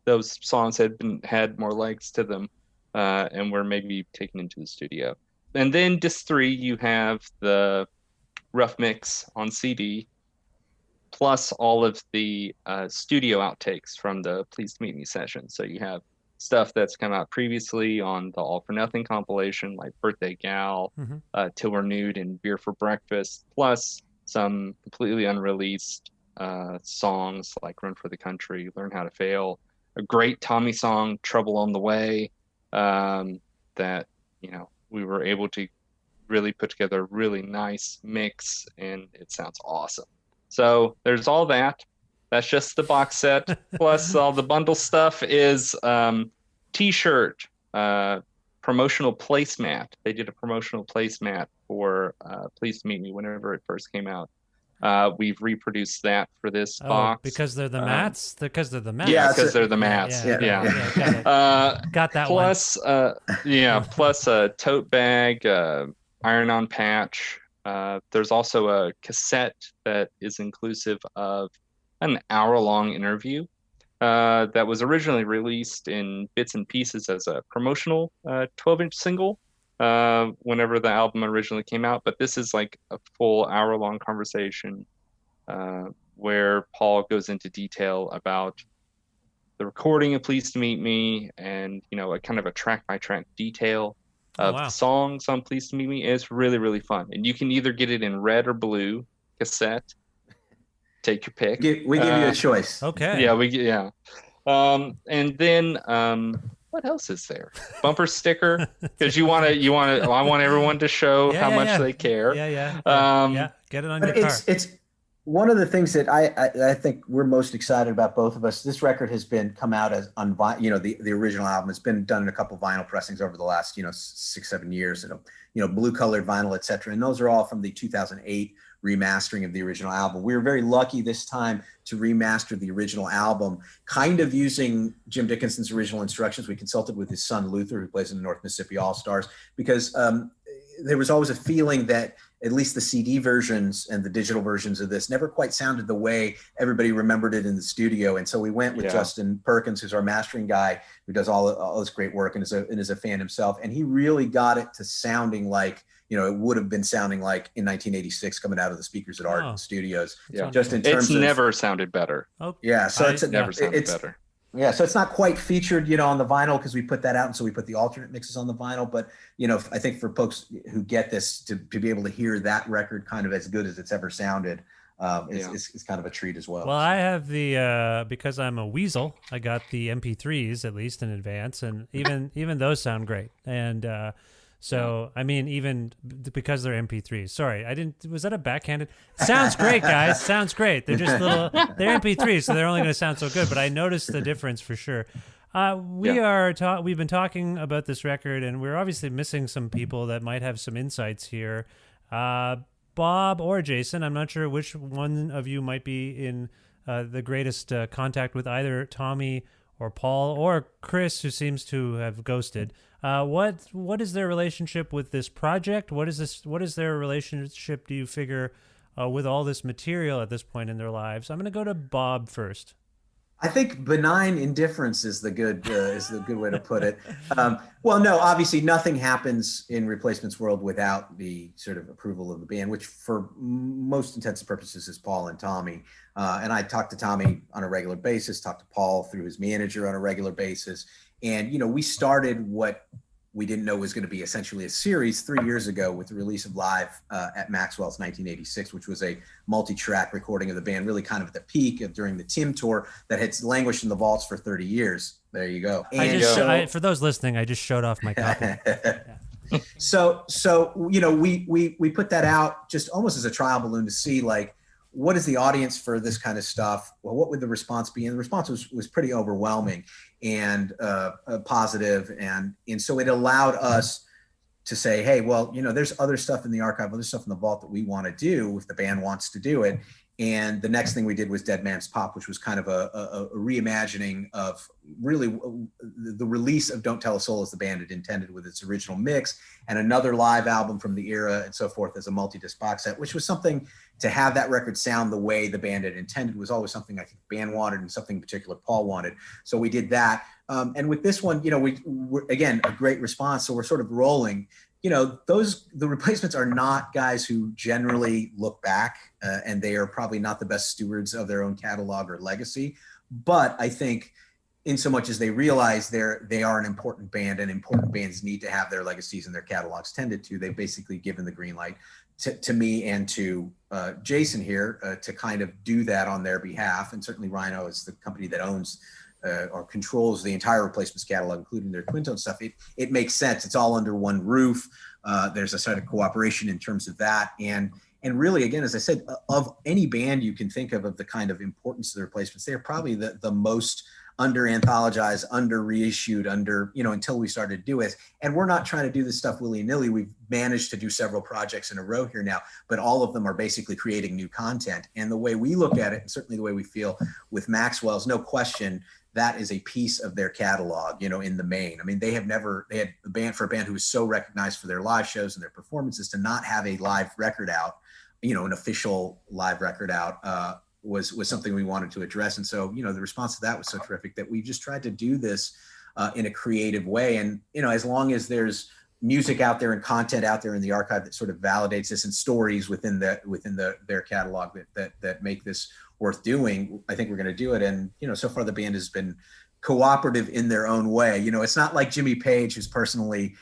those songs had more legs to them, and were maybe taken into the studio. And then disc 3, you have the rough mix on CD, plus all of the studio outtakes from the Pleased to Meet Me session. So you have stuff that's come out previously on the All for Nothing compilation, like Birthday Gal, Till We're Nude, and Beer for Breakfast, plus some completely unreleased songs like Run for the Country, Learn How to Fail, a great Tommy song, Trouble on the Way, that we were able to really put together a really nice mix, and it sounds awesome. So there's all that. That's just the box set. Plus all the bundle stuff is t-shirt, promotional placemat. They did a promotional placemat for Please to Meet Me whenever it first came out. We've reproduced that for this box. Because they're the mats? Because they're the mats. Yeah, because they're the mats. Yeah. Got that plus, one. Plus a tote bag, iron-on patch. There's also a cassette that is inclusive of an hour-long interview that was originally released in bits and pieces as a promotional 12-inch single whenever the album originally came out. But this is like a full hour-long conversation where Paul goes into detail about the recording of Pleased to Meet Me, and a kind of a track-by-track detail of the songs on Pleased to Meet Me. It's really, really fun. And you can either get it in red or blue cassette. Take your pick. We give you a choice. Okay. Yeah. And then what else is there? Bumper sticker, because I want everyone to show how much they care. Yeah. Get it on your car. It's one of the things that I think we're most excited about, both of us. This record has come out as on the original album. It's been done in a couple vinyl pressings over the last 6-7 years. Blue colored vinyl, etc. And those are all from the 2008 remastering of the original album. We were very lucky this time to remaster the original album, kind of using Jim Dickinson's original instructions. We consulted with his son Luther, who plays in the North Mississippi All-Stars, because there was always a feeling that at least the CD versions and the digital versions of this never quite sounded the way everybody remembered it in the studio. And so we went with Justin Perkins, who's our mastering guy, who does all this great work and is a fan himself. And he really got it to sounding like, it would have been sounding like in 1986 coming out of the speakers at Art Studios. Yeah. Just in terms of, never sounded better. Oh, yeah. So it's never sounded better. Yeah, so it's not quite featured, on the vinyl because we put that out, and so we put the alternate mixes on the vinyl. But I think for folks who get this to be able to hear that record kind of as good as it's ever sounded, is kind of a treat as well. Well, I have the because I'm a weasel, I got the MP3s at least in advance, and even those sound great. And so, I mean, even because they're MP3s. Sorry, was that a backhanded? Sounds great, guys. Sounds great. They're just they're MP3s, so they're only going to sound so good. But I noticed the difference for sure. We've been talking about this record, and we're obviously missing some people that might have some insights here. Bob or Jason, I'm not sure which one of you might be in the greatest contact with either Tommy or Paul or Chris, who seems to have ghosted. What is their relationship with this project? What is their relationship, do you figure, with all this material at this point in their lives? I'm going to go to Bob first. I think benign indifference is the good way to put it. Well, no, obviously nothing happens in Replacement's world without the sort of approval of the band, which for most intents and purposes is Paul and Tommy. And I talk to Tommy on a regular basis, talk to Paul through his manager on a regular basis. And, we started what we didn't know was going to be essentially a series 3 years ago with the release of Live at Maxwell's 1986, which was a multi-track recording of the band, really kind of at the peak of during the Tim tour that had languished in the vaults for 30 years. There you go. For those listening, I just showed off my copy. Yeah. So we put that out just almost as a trial balloon to see like, what is the audience for this kind of stuff? Well, what would the response be? And the response was pretty overwhelming and positive. And so it allowed us to say, hey, well, there's other stuff in the archive, other stuff in the vault that we want to do if the band wants to do it. And the next thing we did was Dead Man's Pop, which was kind of a reimagining of really the release of Don't Tell a Soul as the band had intended with its original mix, and another live album from the era and so forth as a multi-disc box set, which was something to have that record sound the way the band had intended was always something I think the band wanted and something in particular Paul wanted. So we did that. And with this one, we're again, a great response. So we're sort of rolling. The Replacements are not guys who generally look back, and they are probably not the best stewards of their own catalog or legacy. But I think in so much as they realize they are an important band and important bands need to have their legacies and their catalogs tended to, they've basically given the green light to me and to Jason here to kind of do that on their behalf. And certainly Rhino is the company that owns or controls the entire Replacements catalog, including their Twin Tone stuff. It makes sense. It's all under one roof. There's a sort of cooperation in terms of that. And really, again, as I said, of any band you can think of the kind of importance of the Replacements, they're probably the most under anthologized, under reissued, until we started to do it. And we're not trying to do this stuff willy-nilly. We've managed to do several projects in a row here now, but all of them are basically creating new content. And the way we look at it, and certainly the way we feel with Maxwell's, no question, that is a piece of their catalog, in the main. I mean, they had a band who was so recognized for their live shows and their performances, to not have a live record out, an official live record out, was something we wanted to address. And so, the response to that was so terrific that we just tried to do this in a creative way. And, as long as there's music out there and content out there in the archive that sort of validates this, and stories within their catalog that make this worth doing, I think we're going to do it. And, so far the band has been cooperative in their own way. It's not like Jimmy Page, who's personally,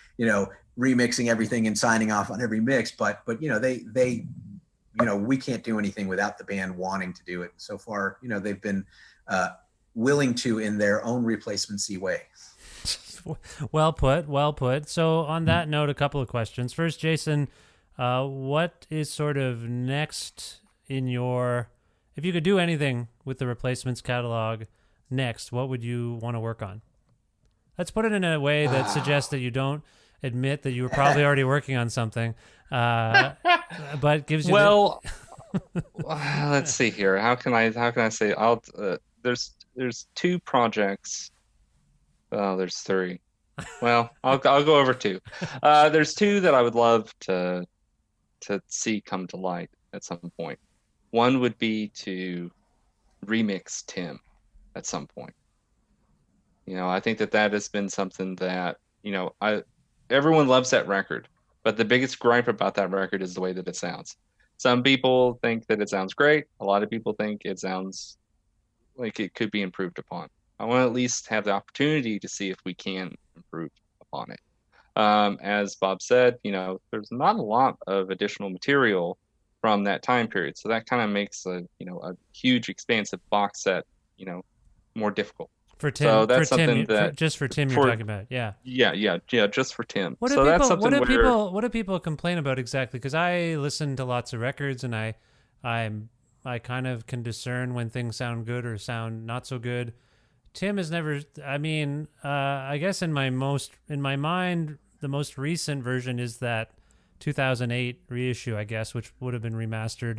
remixing everything and signing off on every mix, but they we can't do anything without the band wanting to do it. So far, they've been willing to in their own Replacement-y way. Well put. So on that note, a couple of questions. First, Jason, what is sort of next in if you could do anything with the Replacements catalog next, what would you want to work on? Let's put it in a way that suggests that you don't admit that you were probably already working on something, but gives you. Well, let's see here. How can I say? There's two projects. Oh, there's three. Well, I'll go over two. There's two that I would love to see come to light at some point. One would be to remix Tim at some point. I think that has been something that, everyone loves that record, but the biggest gripe about that record is the way that it sounds. Some people think that it sounds great. A lot of people think it sounds like it could be improved upon. I want to at least have the opportunity to see if we can improve upon it. As Bob said, there's not a lot of additional material from that time period. So that kind of makes a huge expansive box set, more difficult. For Tim, so that's just for Tim, you're talking about, yeah. Yeah, just for Tim. What do people complain about exactly? Because I listen to lots of records, and I kind of can discern when things sound good or sound not so good. Tim has never. I mean, I guess in my mind, the most recent version is that 2008 reissue, I guess, which would have been remastered.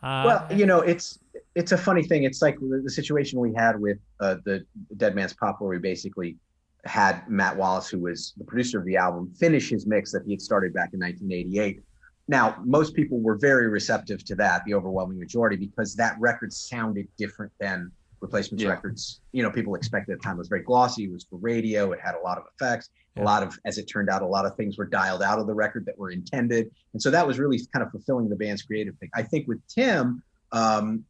Well, you know, it's a funny thing. It's like the situation we had with the Dead Man's Pup, where we basically had Matt Wallace, who was the producer of the album, finish his mix that he had started back in 1988. Now, most people were very receptive to that, the overwhelming majority, because that record sounded different than Replacement's records. You know, people expected at the time. It was very glossy. It was for radio. It had a lot of effects. A lot of, as it turned out, a lot of things were dialed out of the record that were intended. And so that was really kind of fulfilling the band's creative thing. I think with Tim,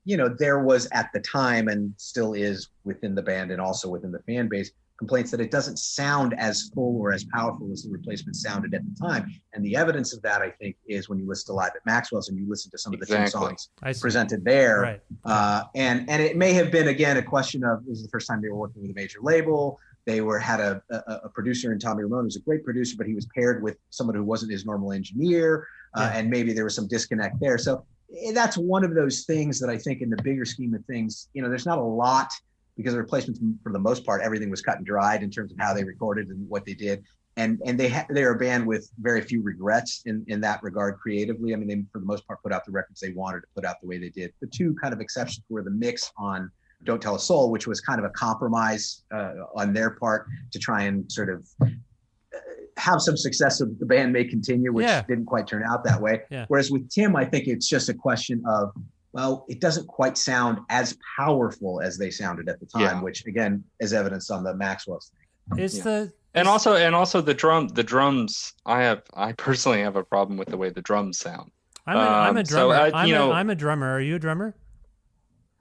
you know, there was at the time, and still is within the band and also within the fan base, complaints that it doesn't sound as full or as powerful as the Replacement sounded at the time. And the evidence of that, I think, is when you listen to Live at Maxwell's and you listen to some of the Tim songs presented there. Right. And it may have been, again, a question of, this is the first time they were working with a major label. They had a producer in Tommy Ramone, who was a great producer, but he was paired with someone who wasn't his normal engineer. And maybe there was some disconnect there. So that's one of those things that I think in the bigger scheme of things, you know, there's not a lot, because the Replacements, for the most part, everything was cut and dried in terms of how they recorded and what they did. And they're a band with very few regrets in that regard creatively. I mean, they, for the most part, put out the records they wanted to put out the way they did. The two kind of exceptions were the mix on Don't Tell a Soul, which was kind of a compromise on their part to try and sort of have some success so that the band may continue, which didn't quite turn out that way. Whereas with Tim, I think it's just a question of, well, it doesn't quite sound as powerful as they sounded at the time, which again is evidenced on the Maxwell's thing. And also the drums. I personally have a problem with the way the drums sound. I'm a drummer. I'm a drummer. Are you a drummer?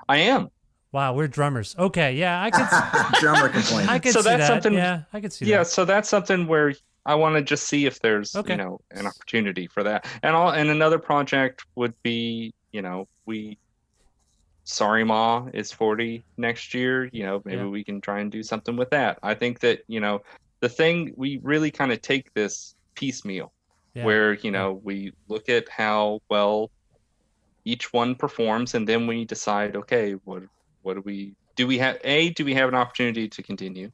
I am. Wow, we're drummers. Okay, yeah, I could. Drummer complaint. I could see that. Something, yeah, I could see that. Yeah, so that's something where I want to just see if there's you know, an opportunity for that. And another project would be, you know, Sorry Ma is 40 next year. You know, maybe we can try and do something with that. I think that, you know, the thing, we really kind of take this piecemeal where, you know, we look at how well each one performs, and then we decide, okay, what do we have an opportunity to continue?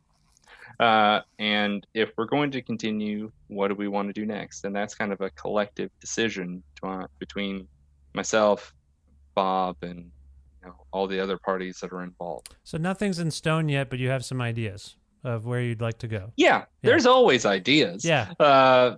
And if we're going to continue, what do we want to do next? And that's kind of a collective decision between myself, Bob, and, you know, all the other parties that are involved. So nothing's in stone yet, but you have some ideas of where you'd like to go. Yeah, there's always ideas. But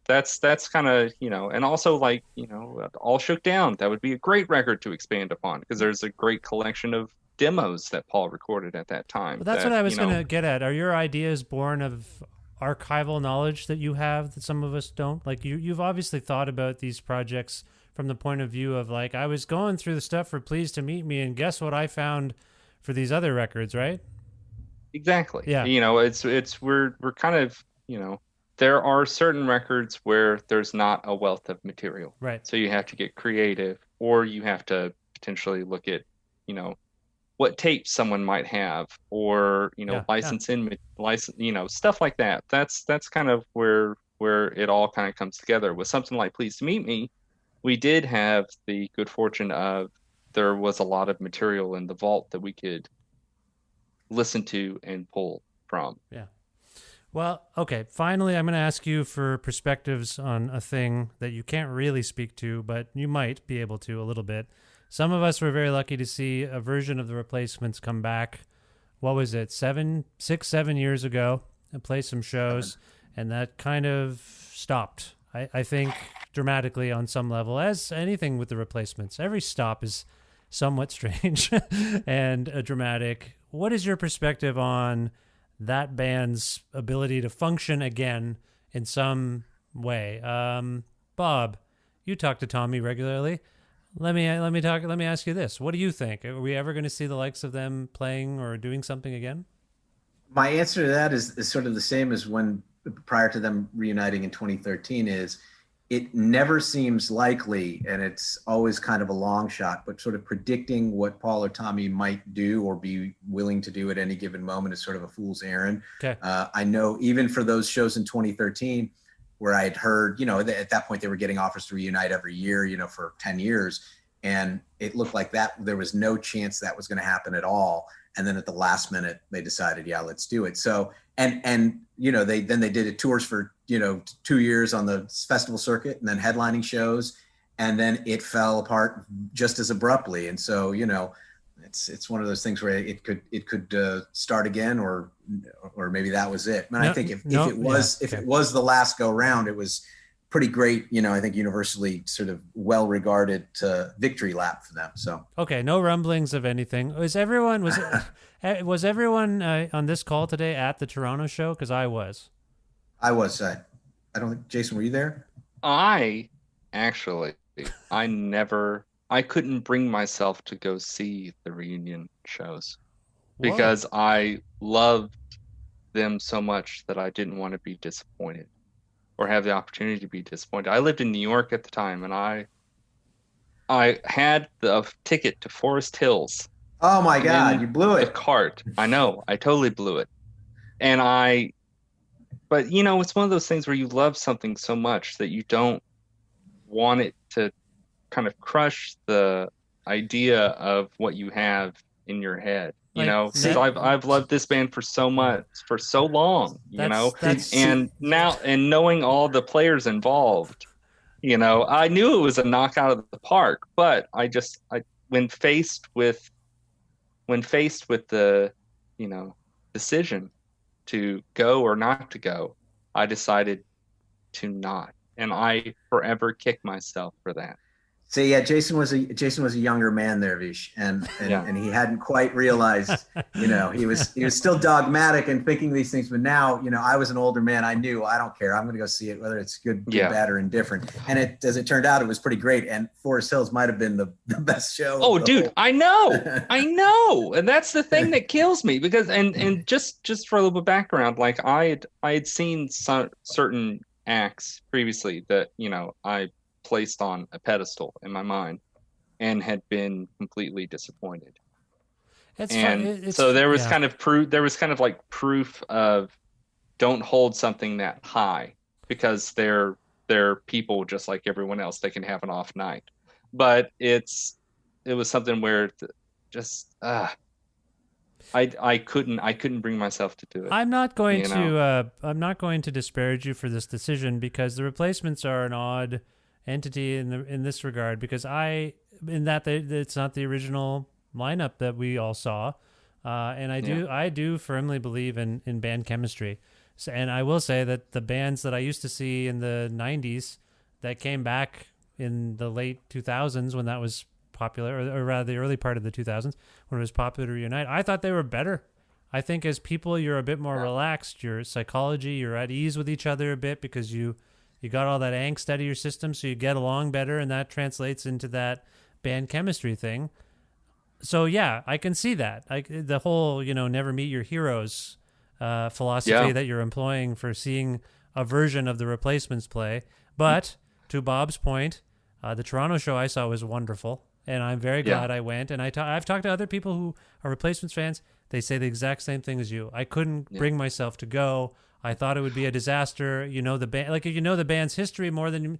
that's kind of, you know, and also, like, you know, All Shook Down, that would be a great record to expand upon, because there's a great collection of demos that Paul recorded at that time. But that's what I was going to get at. Are your ideas born of archival knowledge that you have that some of us don't? Like, you've obviously thought about these projects from the point of view of, like, I was going through the stuff for Pleased to Meet Me, and guess what I found for these other records, right? Exactly. Yeah. You know, we're kind of, you know, there are certain records where there's not a wealth of material. Right. So you have to get creative, or you have to potentially look at, you know, what tapes someone might have, or, you know, license, you know, stuff like that. That's kind of where it all kind of comes together. With something like Pleased to Meet Me, we did have the good fortune of, there was a lot of material in the vault that we could listen to and pull from. Yeah. Well, okay. Finally, I'm going to ask you for perspectives on a thing that you can't really speak to, but you might be able to a little bit. Some of us were very lucky to see a version of the Replacements come back. What was it? 7 years ago, and play some shows, and that kind of stopped. I think dramatically on some level, as anything with the Replacements. Every stop is somewhat strange and dramatic. What is your perspective on that band's ability to function again in some way? Bob, you talk to Tommy regularly. Let me ask you this. What do you think? Are we ever going to see the likes of them playing or doing something again? My answer to that is sort of the same as when, prior to them reuniting in 2013, is it never seems likely, and it's always kind of a long shot, but sort of predicting what Paul or Tommy might do or be willing to do at any given moment is sort of a fool's errand. Okay. I know even for those shows in 2013, where I had heard, you know, at that point they were getting offers to reunite every year, you know, for 10 years. And it looked like that there was no chance that was going to happen at all. And then at the last minute, they decided, yeah, let's do it. So, and you know, they did tours for, 2 years on the festival circuit and then headlining shows, and then it fell apart just as abruptly. And so, it's one of those things where it could start again, or maybe that was it. And I think if it was the last go round, it was pretty great. I think universally sort of well regarded victory lap for them. So okay, no rumblings of anything. Was everyone on this call today at the Toronto show? Because I was. I don't think, Jason, were you there? I couldn't bring myself to go see the reunion shows because I loved them so much that I didn't want to be disappointed or have the opportunity to be disappointed. I lived in New York at the time, and I had the ticket to Forest Hills. Oh my God, you blew it. The cart. I know, I totally blew it. But it's one of those things where you love something so much that you don't want it to kind of crush the idea of what you have in your head, because I've loved this band for so long, and knowing all the players involved, I knew it was a knockout of the park, but when faced with the, decision to go or not to go, I decided to not, and I forever kick myself for that. So yeah, Jason was a younger man there, Vish, and he hadn't quite realized, he was still dogmatic and thinking these things. But now, I was an older man. I knew I don't care. I'm going to go see it, whether it's good, bad, or indifferent. And as it turned out, it was pretty great. And Forest Hills might have been the best show. Oh, dude, I know, and that's the thing that kills me because and just for a little bit of background, like I had seen certain acts previously that I placed on a pedestal in my mind and had been completely disappointed. So there was kind of proof. There was kind of like proof of don't hold something that high because they're people just like everyone else. They can have an off night, but it was something where I couldn't bring myself to do it. I'm not going to disparage you for this decision because the Replacements are an odd entity in this regard, because it's not the original lineup that we all saw, and I do firmly believe in band chemistry. So, and I will say that the bands that I used to see in the 90s that came back in the late 2000s when that was popular, or rather the early part of the 2000s when it was popular to reunite, I thought they were better. I think as people, you're a bit more relaxed, your psychology, you're at ease with each other a bit because you got all that angst out of your system, so you get along better, and that translates into that band chemistry thing. So yeah, I can see that. The whole, never meet your heroes philosophy that you're employing for seeing a version of the Replacements play. But to Bob's point, the Toronto show I saw was wonderful, and I'm very glad I went. And I've talked to other people who are Replacements fans. They say the exact same thing as you. I couldn't bring myself to go. I thought it would be a disaster. The band, like the band's history more than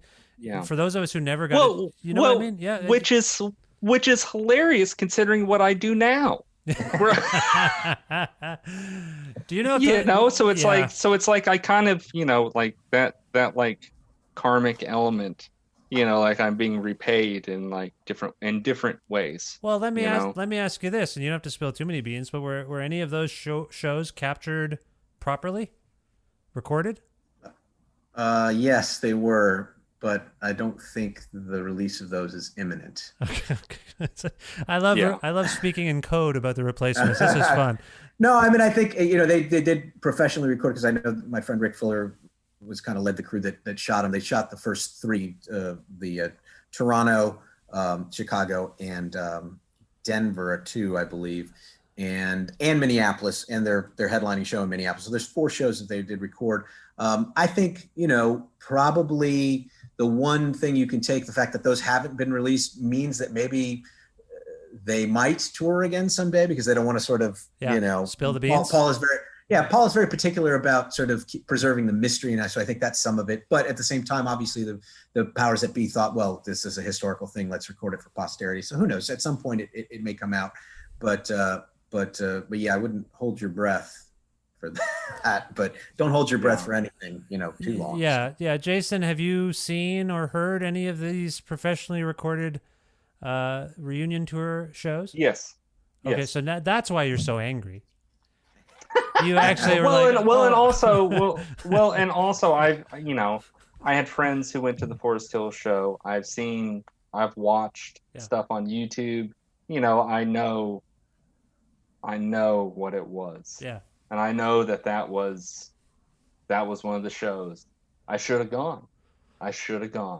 for those of us who never got it, what I mean? Yeah, which is hilarious considering what I do now. Do you know? So it's like I kind of like that like karmic element. Like I'm being repaid in like different ways. Well, let me ask you this, and you don't have to spill too many beans, but were any of those shows captured properly? Recorded? Yes, they were, but I don't think the release of those is imminent. Okay. I love speaking in code about the Replacements. This is fun. No, I mean, I think they did professionally record, because I know my friend Rick Fuller was kind of led the crew that shot them. They shot the first three, the Toronto, Chicago, and Denver two, I believe. And Minneapolis, and their headlining show in Minneapolis. So there's 4 shows that they did record. I think, probably the one thing you can take, the fact that those haven't been released, means that maybe they might tour again someday, because they don't want to sort of, spill the beans. Paul is very particular about sort of preserving the mystery. And so I think that's some of it. But at the same time, obviously the powers that be thought, well, this is a historical thing. Let's record it for posterity. So who knows? At some point it may come out. But yeah, I wouldn't hold your breath for that. But don't hold your breath for anything, too long. Yeah. Jason, have you seen or heard any of these professionally recorded reunion tour shows? Yes. Okay, Yes. so that's why you're so angry. You actually were and also, I had friends who went to the Forest Hill show. I've watched stuff on YouTube. I know what it was. Yeah. And I know that was one of the shows. I should have gone.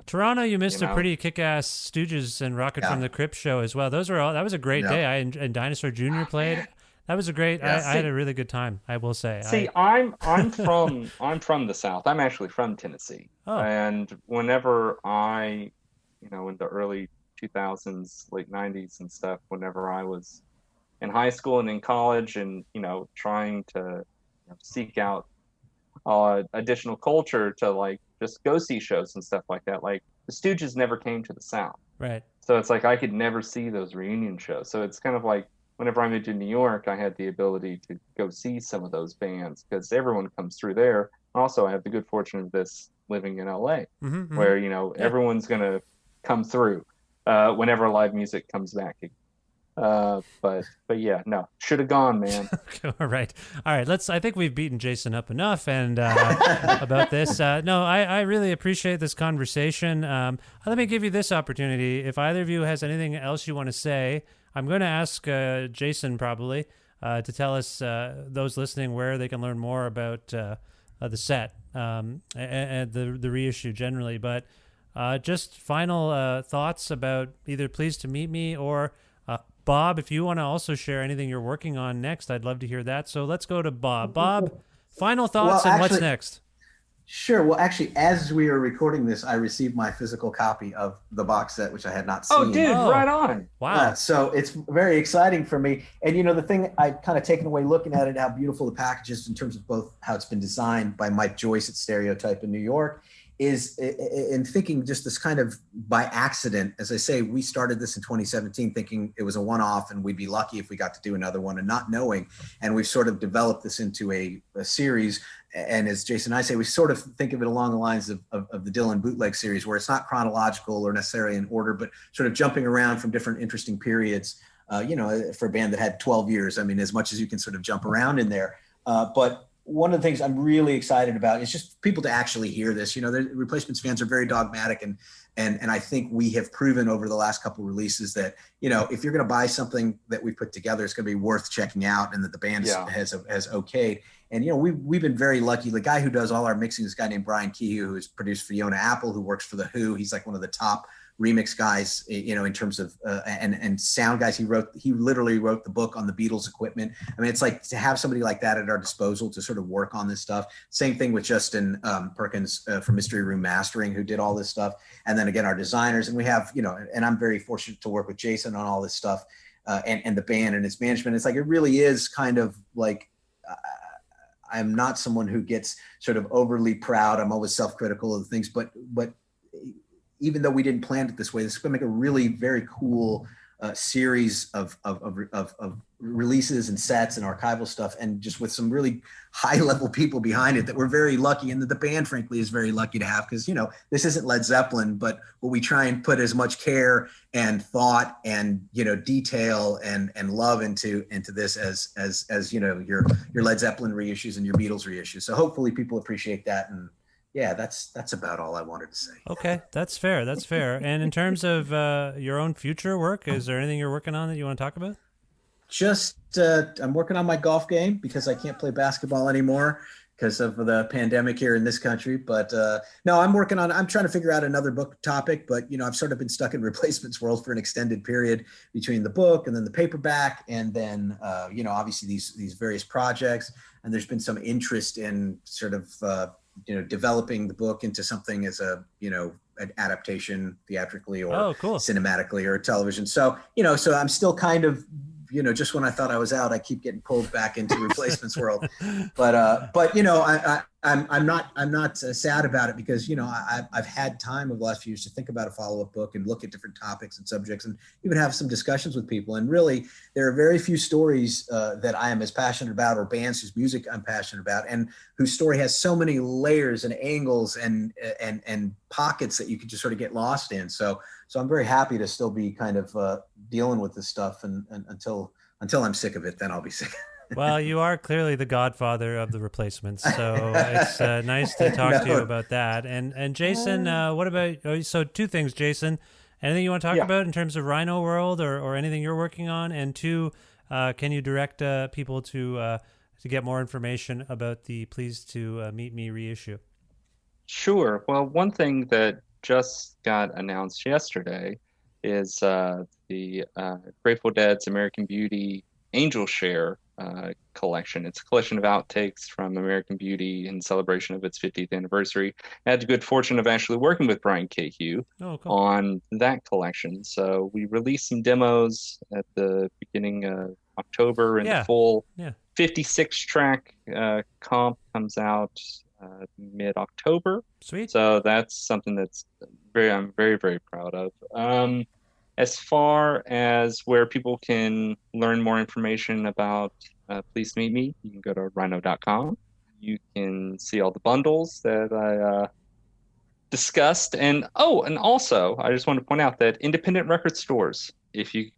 Toronto, you missed a pretty kick-ass Stooges and Rocket from the Crypt show as well. That was a great day. And Dinosaur Jr. played. Man. That was a great. I had a really good time, I will say. I'm from the South. I'm actually from Tennessee. Oh. And whenever in the early 2000s, late 90s and stuff, whenever I was in high school and in college, and trying to seek out additional culture to like just go see shows and stuff like that. Like the Stooges never came to the South, right? So it's like I could never see those reunion shows. So it's kind of like whenever I moved to New York, I had the ability to go see some of those bands because everyone comes through there. Also, I have the good fortune of this living in LA, where everyone's gonna come through whenever live music comes back. But yeah, no, should have gone, man. All right. I think we've beaten Jason up enough and about this. No, I really appreciate this conversation. Let me give you this opportunity. If either of you has anything else you want to say, I'm going to ask Jason probably to tell us, those listening, where they can learn more about the set and the reissue generally. But just final thoughts about either Pleased to Meet Me or Bob, if you want to also share anything you're working on next, I'd love to hear that. So let's go to Bob. Bob, final thoughts and what's next? Sure. Well, actually, as we are recording this, I received my physical copy of the box set, which I had not seen. Oh, dude, right on. Wow. So it's very exciting for me. And, the thing I've kind of taken away looking at it, how beautiful the package is in terms of both how it's been designed by Mike Joyce at Stereotype in New York, is in thinking just this kind of by accident. As I say, we started this in 2017 thinking it was a one-off and we'd be lucky if we got to do another one and not knowing. And we've sort of developed this into a series. And as Jason and I say, we sort of think of it along the lines of the Dylan bootleg series, where it's not chronological or necessarily in order, but sort of jumping around from different interesting periods, for a band that had 12 years. I mean, as much as you can sort of jump around in there. But one of the things I'm really excited about is just people to actually hear this. The Replacements fans are very dogmatic, and I think we have proven over the last couple of releases that if you're going to buy something that we put together, it's going to be worth checking out, and that the band has okayed. And we've been very lucky. The guy who does all our mixing is a guy named Brian Kehoe, who's produced Fiona Apple, who works for the Who. He's like one of the top remix guys, in terms of and sound guys. He literally wrote the book on the Beatles equipment. I mean, it's like to have somebody like that at our disposal to sort of work on this stuff. Same thing with Justin Perkins from Mystery Room Mastering, who did all this stuff. And then again, our designers, and we have, and I'm very fortunate to work with Jason on all this stuff, and the band and its management. It's like, it really is kind of like, I'm not someone who gets sort of overly proud. I'm always self-critical of things, but even though we didn't plan it this way, this is going to make a really very cool series of releases and sets and archival stuff, and just with some really high level people behind it that we're very lucky, and that the band frankly is very lucky to have, because this isn't Led Zeppelin, but we try and put as much care and thought and detail and love into this as your Led Zeppelin reissues and your Beatles reissues. So hopefully people appreciate that. And yeah, that's about all I wanted to say. Okay, that's fair. And in terms of your own future work, is there anything you're working on that you want to talk about? Just, I'm working on my golf game because I can't play basketball anymore because of the pandemic here in this country. But no, I'm trying to figure out another book topic, but I've sort of been stuck in Replacements world for an extended period between the book and then the paperback. And then, obviously these various projects, and there's been some interest in sort of, developing the book into something as a, an adaptation theatrically or cinematically or television. So, so I'm still kind of, just when I thought I was out, I keep getting pulled back into Replacements world. But I'm not sad about it because, you know, I've had time over the last few years to think about a follow-up book and look at different topics and subjects and even have some discussions with people. And really, there are very few stories that I am as passionate about, or bands whose music I'm passionate about, and whose story has so many layers and angles and pockets that you could just sort of get lost in. So I'm very happy to still be kind of dealing with this stuff, and until I'm sick of it, then I'll be sick. Well, you are clearly the godfather of the Replacements, so it's nice to talk to you about that. And Jason, what about? So two things, Jason. Anything you want to talk about in terms of Rhino World or anything you're working on? And two, can you direct people to get more information about the Pleased to Meet Me reissue? Sure. Well, one thing that just got announced yesterday is the Grateful Dead's American Beauty Angel Share collection. It's a collection of outtakes from American Beauty in celebration of its 50th anniversary. I had the good fortune of actually working with Brian Cahew on that collection. So we released some demos at the beginning of October, and the full 56-track comp comes out mid-October. Sweet. So that's something that's I'm very, very proud of. As far as where people can learn more information about Please Meet Me, you can go to rhino.com. You can see all the bundles that I discussed. And also, I just want to point out that independent record stores, if you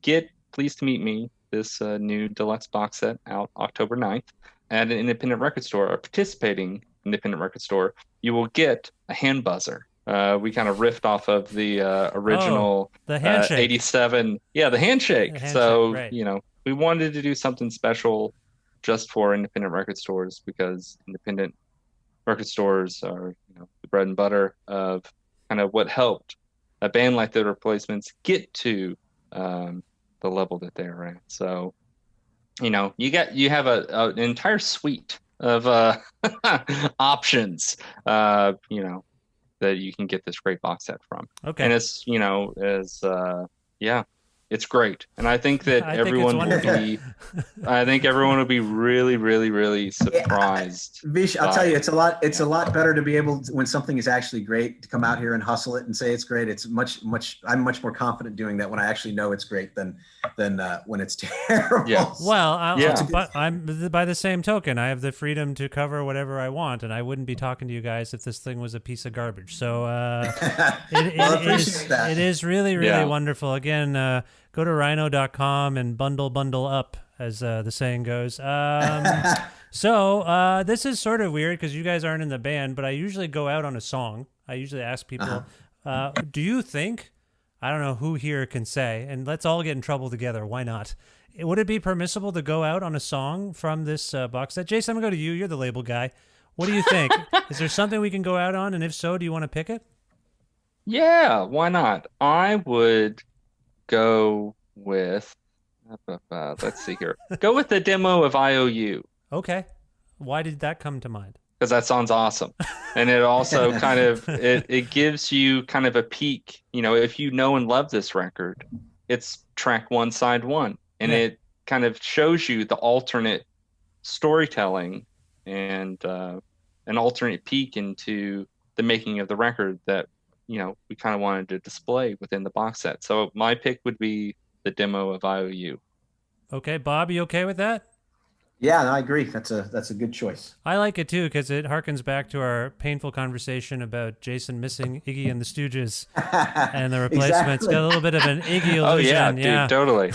get Pleased to Meet Me, this new deluxe box set out October 9th, at an independent record store, or participating independent record store, you will get a hand buzzer. We kind of riffed off of the original the handshake. 87. Yeah, the handshake. So, right. You know, we wanted to do something special just for independent record stores, because independent record stores are, you know, the bread and butter of kind of what helped a band like the Replacements get to the level that they're at. So, you know, you have an entire suite of options, you know, that you can get this great box set from. Okay. And it's, you know, it's great. And I think that everyone will be really, really, really surprised. Vish, I'll tell you, it's a lot better to be able to, when something is actually great, to come out here and hustle it and say it's great. It's I'm much more confident doing that when I actually know it's great than when it's terrible. Yeah. Well, but I'm by the same token, I have the freedom to cover whatever I want, and I wouldn't be talking to you guys if this thing was a piece of garbage. So it is really, really wonderful. Again, go to rhino.com and bundle up, as the saying goes. So this is sort of weird because you guys aren't in the band, but I usually go out on a song. I usually ask people, do you think, I don't know who here can say, and let's all get in trouble together. Why not? Would it be permissible to go out on a song from this box set? Jason, I'm going to go to you. You're the label guy. What do you think? Is there something we can go out on? And if so, do you want to pick it? Yeah, why not? I would go with, let's see here. Go with the demo of IOU. Okay. Why did that come to mind? Because that sounds awesome. And it also kind of, it gives you kind of a peek, you know, if you know and love this record, it's track 1, side 1. And it kind of shows you the alternate storytelling and an alternate peek into the making of the record that, you know, we kind of wanted to display within the box set. So my pick would be the demo of IOU. Okay, Bob, you okay with that? Yeah, no, I agree. That's a good choice. I like it too because it harkens back to our painful conversation about Jason missing Iggy and the Stooges and the Replacements. Got a little bit of an Iggy illusion. Oh yeah, dude, totally,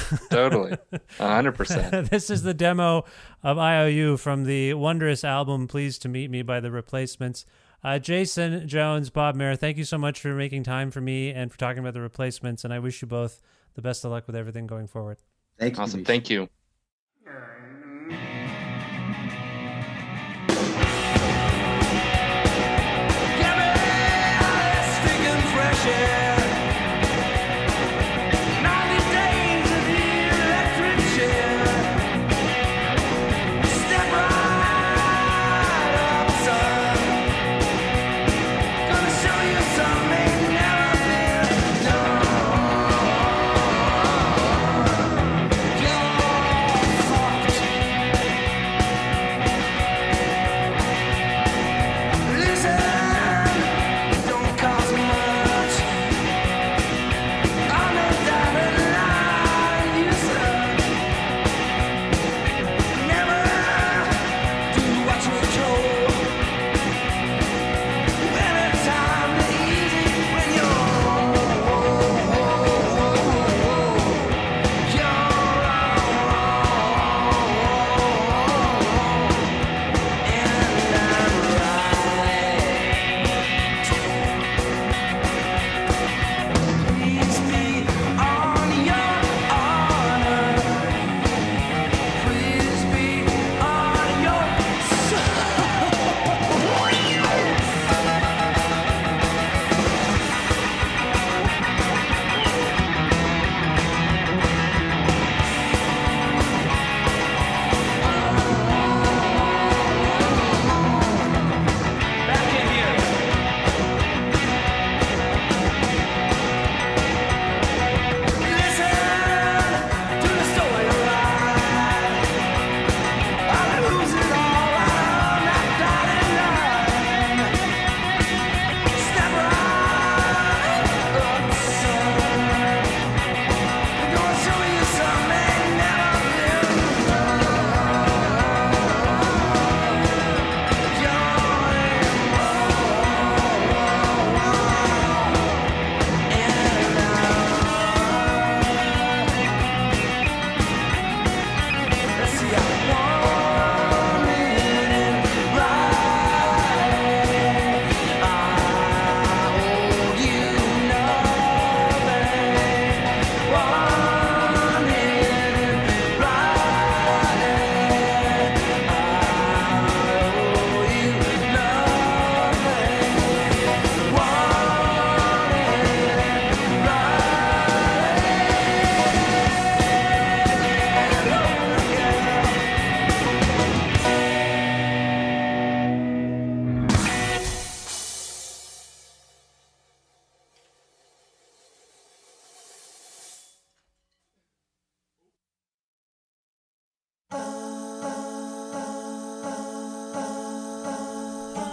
100%. This is the demo of IOU from the wondrous album "Pleased to Meet Me" by the Replacements. Jason Jones, Bob Mehr, thank you so much for making time for me and for talking about the Replacements. And I wish you both the best of luck with everything going forward. Thank you. Awesome. Thank you.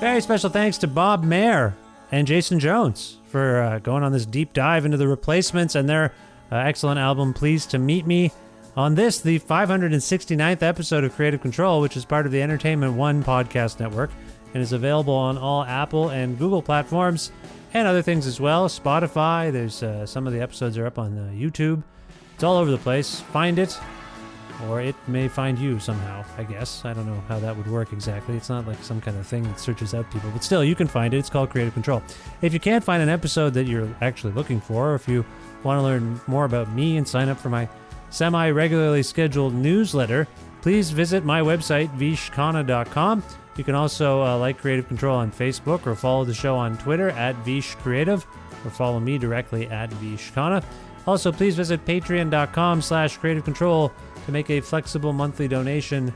Very special thanks to Bob Mehr and Jason Jones for going on this deep dive into the Replacements and their excellent album, Pleased to Meet Me. On this, the 569th episode of Creative Control, which is part of the Entertainment One podcast network and is available on all Apple and Google platforms and other things as well. Spotify, there's some of the episodes are up on YouTube. It's all over the place. Find it, or it may find you somehow, I guess. I don't know how that would work exactly. It's not like some kind of thing that searches out people, but still, you can find it. It's called Creative Control. If you can't find an episode that you're actually looking for, or if you want to learn more about me and sign up for my semi-regularly scheduled newsletter, please visit my website, vishkhanna.com. You can also like Creative Control on Facebook or follow the show on Twitter at vishcreative, or follow me directly at vishkhanna. Also, please visit patreon.com/Creative Control to make a flexible monthly donation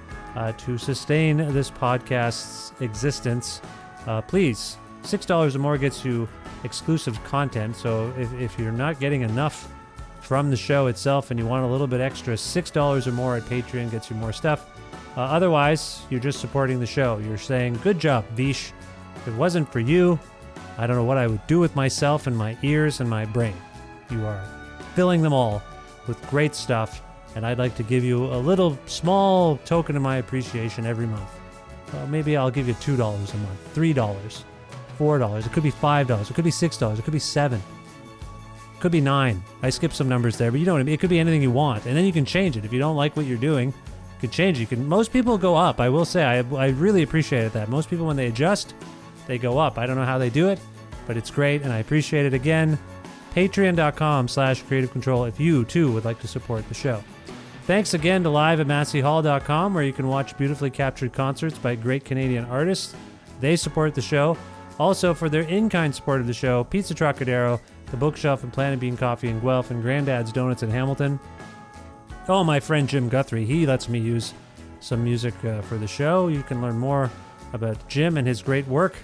to sustain this podcast's existence. Please, $6 or more gets you exclusive content. So if you're not getting enough from the show itself and you want a little bit extra, $6 or more at Patreon gets you more stuff. Otherwise, you're just supporting the show. You're saying, good job, Vish. If it wasn't for you, I don't know what I would do with myself and my ears and my brain. You are filling them all with great stuff, and I'd like to give you a little small token of my appreciation every month. Maybe I'll give you $2 a month, $3, $4. It could be $5. It could be $6. It could be $7. It could be $9. I skipped some numbers there, but you know what I mean. It could be anything you want, and then you can change it. If you don't like what you're doing, you can change it. Most people go up. I will say, I really appreciated that. Most people, when they adjust, they go up. I don't know how they do it, but it's great, and I appreciate it. Again, patreon.com/Creative Control if you, too, would like to support the show. Thanks again to live at masseyhall.com, where you can watch beautifully captured concerts by great Canadian artists. They support the show. Also, for their in-kind support of the show, Pizza Trocadero, The Bookshelf and Planet Bean Coffee in Guelph, and Granddad's Donuts in Hamilton. Oh, my friend Jim Guthrie, he lets me use some music for the show. You can learn more about Jim and his great work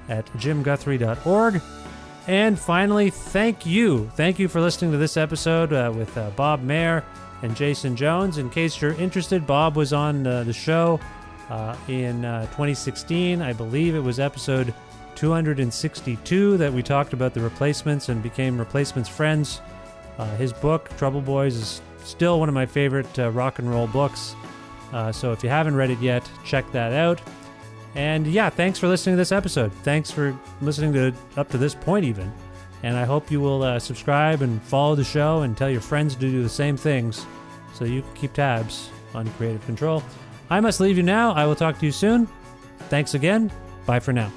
at jimguthrie.org. And finally, thank you. Thank you for listening to this episode with Bob Mehr and Jason Jones. In case you're interested, Bob was on the show in 2016. I believe it was episode 262 that we talked about the Replacements and became Replacements friends. His book, Trouble Boys, is still one of my favorite rock and roll books. So if you haven't read it yet, check that out. And yeah, thanks for listening to this episode. Thanks for listening to up to this point even. And I hope you will subscribe and follow the show and tell your friends to do the same things so you can keep tabs on Creative Control. I must leave you now. I will talk to you soon. Thanks again. Bye for now.